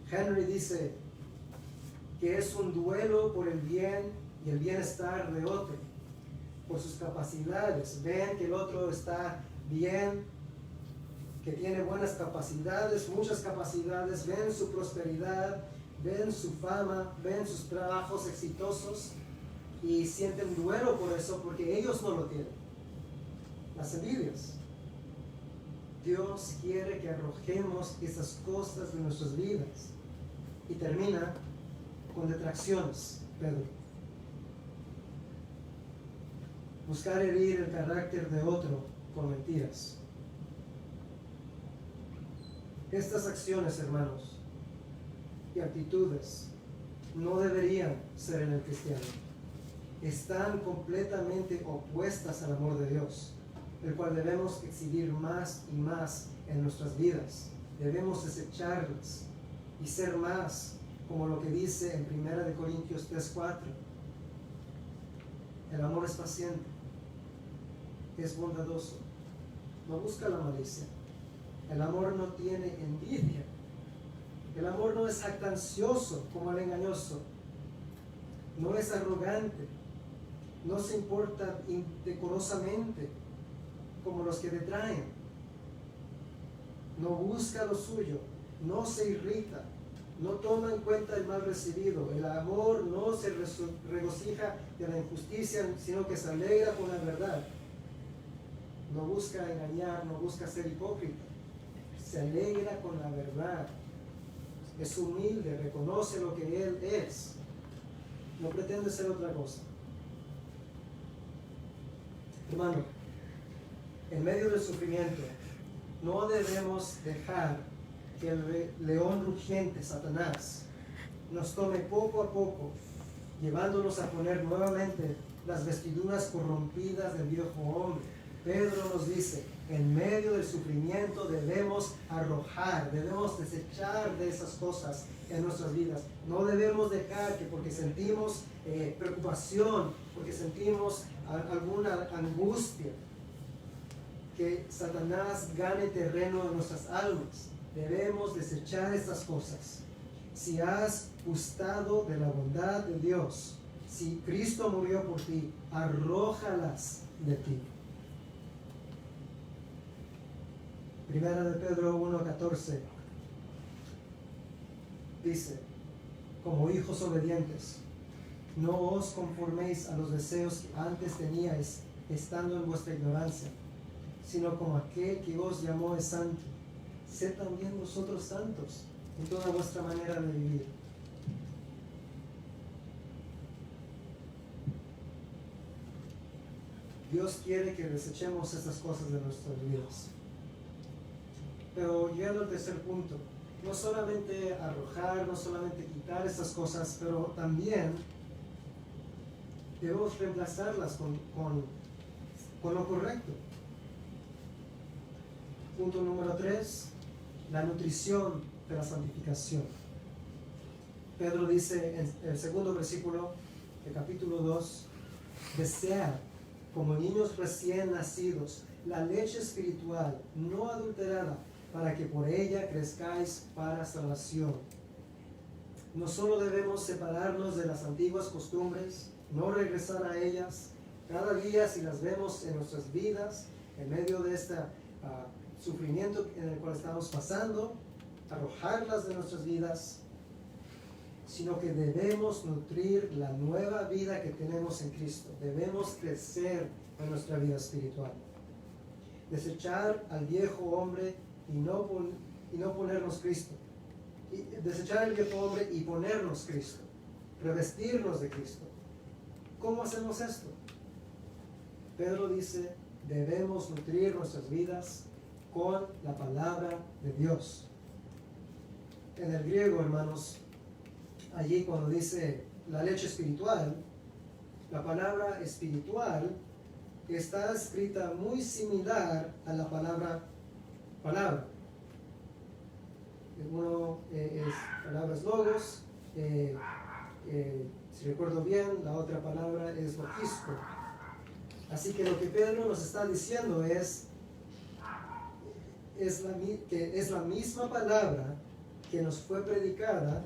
Henry dice que es un duelo por el bien y el bienestar de otro, por sus capacidades. Ven que el otro está bien, que tiene buenas capacidades, muchas capacidades, ven su prosperidad, ven su fama, ven sus trabajos exitosos y sienten duelo por eso porque ellos no lo tienen. Las envidias. Dios quiere que arrojemos esas cosas de nuestras vidas. Y termina con detracciones, Pedro. Buscar herir el carácter de otro con mentiras. Estas acciones, hermanos, y actitudes no deberían ser en el cristiano. Están completamente opuestas al amor de Dios, el cual debemos exhibir más y más en nuestras vidas. Debemos desecharlas y ser más como lo que dice en 1 Corintios 3:4. El amor es paciente, es bondadoso, no busca la malicia. El amor no tiene envidia. El amor no es jactancioso como el engañoso. No es arrogante. no se importa indecorosamente como los que detraen, no busca lo suyo, no se irrita, no toma en cuenta el mal recibido. El amor no se regocija de la injusticia, sino que se alegra con la verdad. No busca engañar, no busca ser hipócrita. Se alegra con la verdad. Es humilde, reconoce lo que Él es. No pretende ser otra cosa. Hermano, en medio del sufrimiento, no debemos dejar que el león rugiente, Satanás, nos tome poco a poco, llevándonos a poner nuevamente las vestiduras corrompidas del viejo hombre. Pedro nos dice, en medio del sufrimiento debemos arrojar, debemos desechar de esas cosas en nuestras vidas. No debemos dejar que porque sentimos preocupación, porque sentimos alguna angustia, que Satanás gane terreno en nuestras almas. Debemos desechar estas cosas. Si has gustado de la bondad de Dios, si Cristo murió por ti, arrójalas de ti. Primera de Pedro 1:14 dice, como hijos obedientes, no os conforméis a los deseos que antes teníais, estando en vuestra ignorancia, sino como aquel que os llamó es santo. Sed también vosotros santos en toda vuestra manera de vivir. Dios quiere que desechemos estas cosas de nuestras vidas. Pero llegando al tercer punto, no solamente arrojar, no solamente quitar estas cosas, pero también debemos reemplazarlas con lo correcto. Punto número 3, la nutrición de la santificación. Pedro dice en el segundo versículo del capítulo 2, desead como niños recién nacidos la leche espiritual no adulterada, para que por ella crezcáis para salvación. No solo debemos separarnos de las antiguas costumbres, no regresar a ellas cada día si las vemos en nuestras vidas, en medio de este sufrimiento en el cual estamos pasando, arrojarlas de nuestras vidas, sino que debemos nutrir la nueva vida que tenemos en Cristo. Debemos crecer en nuestra vida espiritual. Desechar al viejo hombre y no ponernos Cristo. Desechar al viejo hombre y ponernos Cristo. Revestirnos de Cristo. ¿Cómo hacemos esto? Pedro dice, debemos nutrir nuestras vidas con la palabra de Dios. En el griego, hermanos, allí cuando dice la leche espiritual, la palabra espiritual está escrita muy similar a la palabra. Uno es palabras logos, si recuerdo bien, la otra palabra es logisco. Así que lo que Pedro nos está diciendo que es la misma palabra que nos fue predicada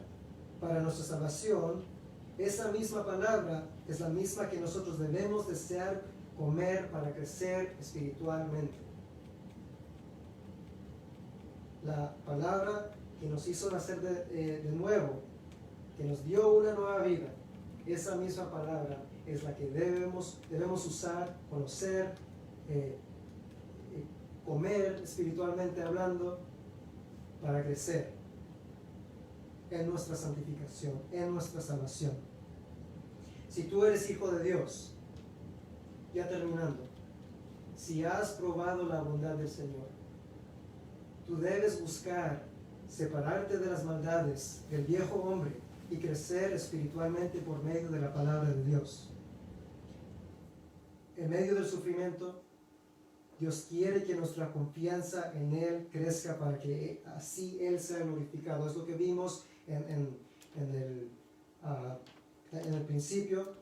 para nuestra salvación. Esa misma palabra es la misma que nosotros debemos desear comer para crecer espiritualmente. La palabra que nos hizo nacer de nuevo, que nos dio una nueva vida, esa misma palabra es la que debemos usar, conocer, comer espiritualmente hablando, para crecer en nuestra santificación, en nuestra salvación. Si tú eres hijo de Dios, ya terminando, si has probado la bondad del Señor, tú debes buscar separarte de las maldades del viejo hombre y crecer espiritualmente por medio de la palabra de Dios. En medio del sufrimiento, Dios quiere que nuestra confianza en Él crezca para que así Él sea glorificado. Es lo que vimos en el principio.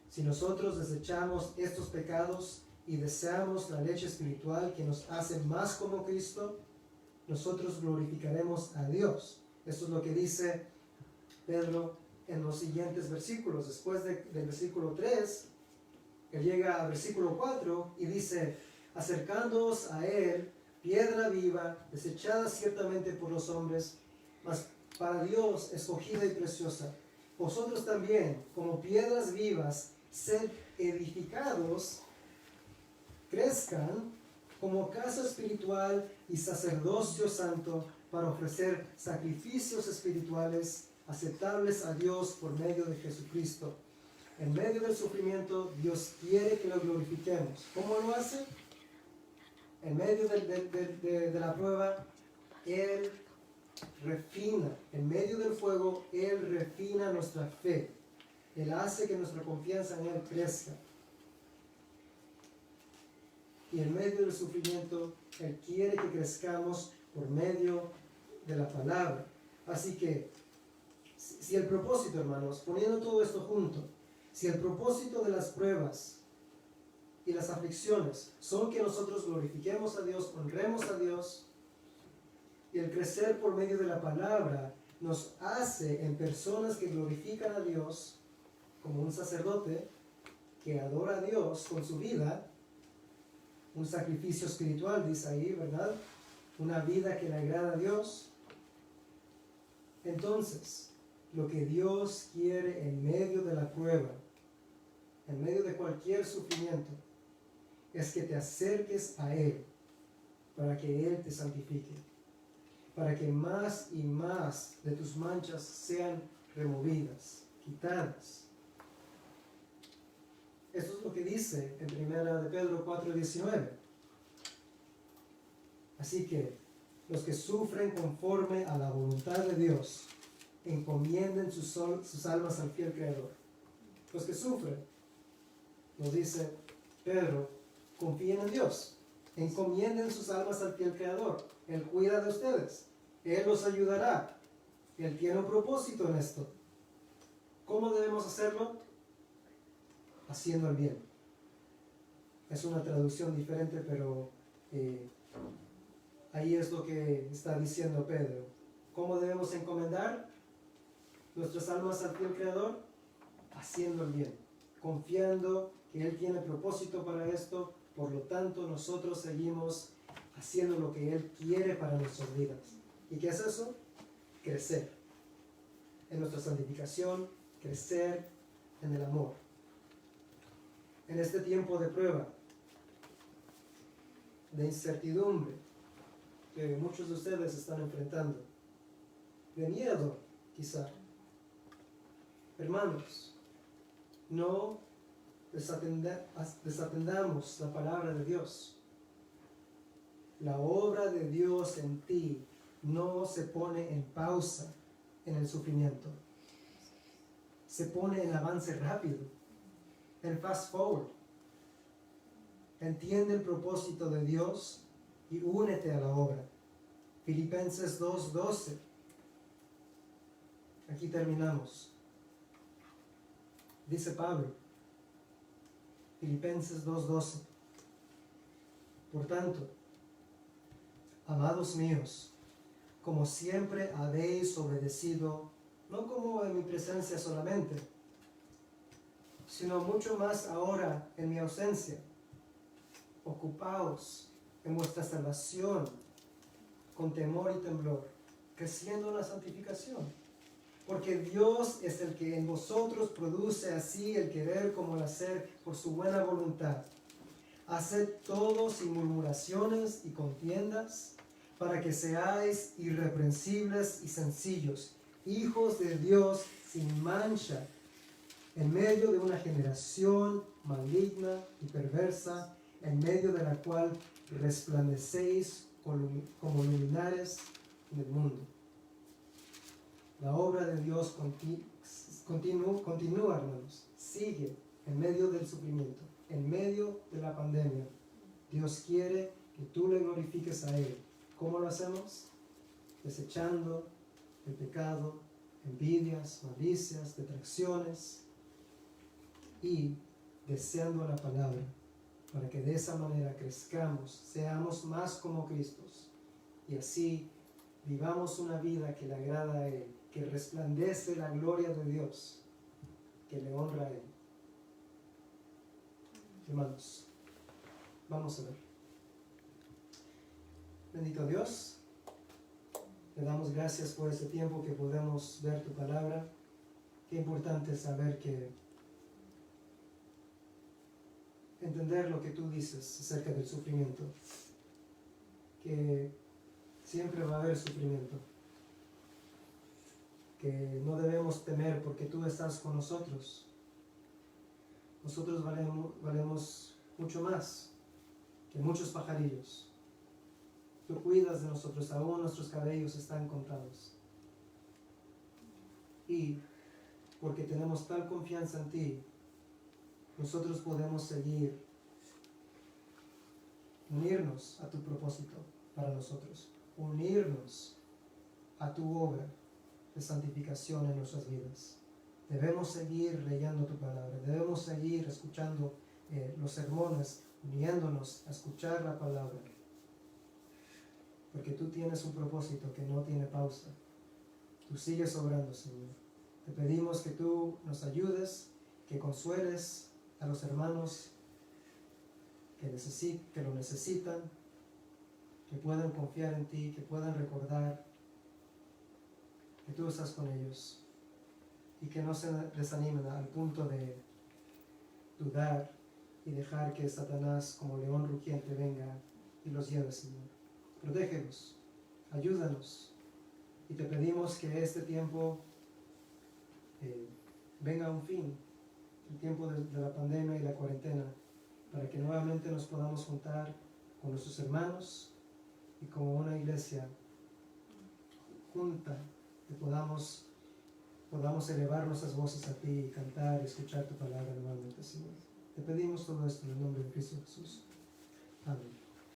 Si nosotros desechamos estos pecados y deseamos la leche espiritual que nos hace más como Cristo, nosotros glorificaremos a Dios. Esto es lo que dice Pedro en los siguientes versículos. Después del versículo 3, él llega al versículo 4 y dice: acercándoos a él, piedra viva, desechada ciertamente por los hombres, mas para Dios escogida y preciosa. Vosotros también, como piedras vivas, sed edificados, crezcan como casa espiritual y sacerdocio santo, para ofrecer sacrificios espirituales aceptables a Dios por medio de Jesucristo. En medio del sufrimiento, Dios quiere que lo glorifiquemos. ¿Cómo lo hace? En medio de la prueba, Él refina. En medio del fuego, Él refina nuestra fe. Él hace que nuestra confianza en Él crezca. Y en medio del sufrimiento, Él quiere que crezcamos por medio de la palabra. Así que, si el propósito, hermanos, poniendo todo esto junto, si el propósito de las pruebas y las aflicciones son que nosotros glorifiquemos a Dios, honremos a Dios, y el crecer por medio de la palabra nos hace en personas que glorifican a Dios, como un sacerdote que adora a Dios con su vida, un sacrificio espiritual, dice ahí, ¿verdad? Una vida que le agrada a Dios. Entonces, lo que Dios quiere en medio de la prueba, en medio de cualquier sufrimiento, es que te acerques a Él para que Él te santifique, para que más y más de tus manchas sean removidas, quitadas. Esto es lo que dice en 1 de Pedro 4:19. Así que los que sufren conforme a la voluntad de Dios, encomienden sus almas al fiel Creador. Los que sufren, nos dice Pedro, confíen en Dios, encomienden sus almas al fiel Creador. Él cuida de ustedes, Él los ayudará, Él tiene un propósito en esto. ¿Cómo debemos hacerlo? Haciendo el bien. Es una traducción diferente, pero ahí es lo que está diciendo Pedro. ¿Cómo debemos encomendar nuestras almas al fiel Creador? Haciendo el bien, confiando que Él tiene propósito para esto, por lo tanto nosotros seguimos haciendo lo que Él quiere para nuestras vidas. ¿Y qué es eso? Crecer en nuestra santificación, crecer en el amor. En este tiempo de prueba, de incertidumbre que muchos de ustedes están enfrentando, de miedo quizá, hermanos, no desatendamos la palabra de Dios. La obra de Dios en ti no se pone en pausa en el sufrimiento, se pone en avance rápido, en fast forward. Entiende el propósito de Dios y únete a la obra. Filipenses 2:12. Aquí terminamos. Dice Pablo, Filipenses 2:12. Por tanto, amados míos, como siempre habéis obedecido, no como en mi presencia solamente, sino mucho más ahora en mi ausencia, ocupaos en vuestra salvación con temor y temblor, creciendo en la santificación. Porque Dios es el que en vosotros produce así el querer como el hacer por su buena voluntad. Haced todo sin murmuraciones y contiendas, para que seáis irreprensibles y sencillos, hijos de Dios sin mancha, en medio de una generación maligna y perversa, en medio de la cual resplandecéis como luminares en el mundo. La obra de Dios continúa, hermanos, sigue en medio del sufrimiento, en medio de la pandemia. Dios quiere que tú le glorifiques a Él. ¿Cómo lo hacemos? Desechando el pecado, envidias, malicias, detracciones y deseando la palabra, para que de esa manera crezcamos, seamos más como Cristo y así vivamos una vida que le agrada a Él que resplandece la gloria de Dios, que le honra a Él. Hermanos, vamos a ver. Bendito Dios, le damos gracias por este tiempo que podemos ver tu palabra. Qué importante es saber que entender lo que tú dices acerca del sufrimiento, que siempre va a haber sufrimiento, que no debemos temer porque tú estás con nosotros. Nosotros valemos mucho más que muchos pajarillos. Tú cuidas de nosotros, aún nuestros cabellos están contados. Y porque tenemos tal confianza en ti, nosotros podemos seguir, unirnos a tu propósito para nosotros, unirnos a tu obra de santificación en nuestras vidas. Debemos seguir leyendo tu palabra, debemos seguir escuchando los sermones, uniéndonos a escuchar la palabra, porque tú tienes un propósito que no tiene pausa. Tú sigues obrando, Señor. Te pedimos que tú nos ayudes, que consueles a los hermanos que lo necesitan, que puedan confiar en ti, que puedan recordar que tú estás con ellos y que no se desanimen al punto de dudar y dejar que Satanás como león rugiente venga y los lleve, Señor. Protégelos, ayúdanos y te pedimos que este tiempo venga a un fin, el tiempo de la pandemia y la cuarentena, para que nuevamente nos podamos juntar con nuestros hermanos y como una iglesia junta, que podamos elevar nuestras voces a ti y cantar y escuchar tu palabra nuevamente, Señor. Te pedimos todo esto en el nombre de Cristo Jesús. Amén.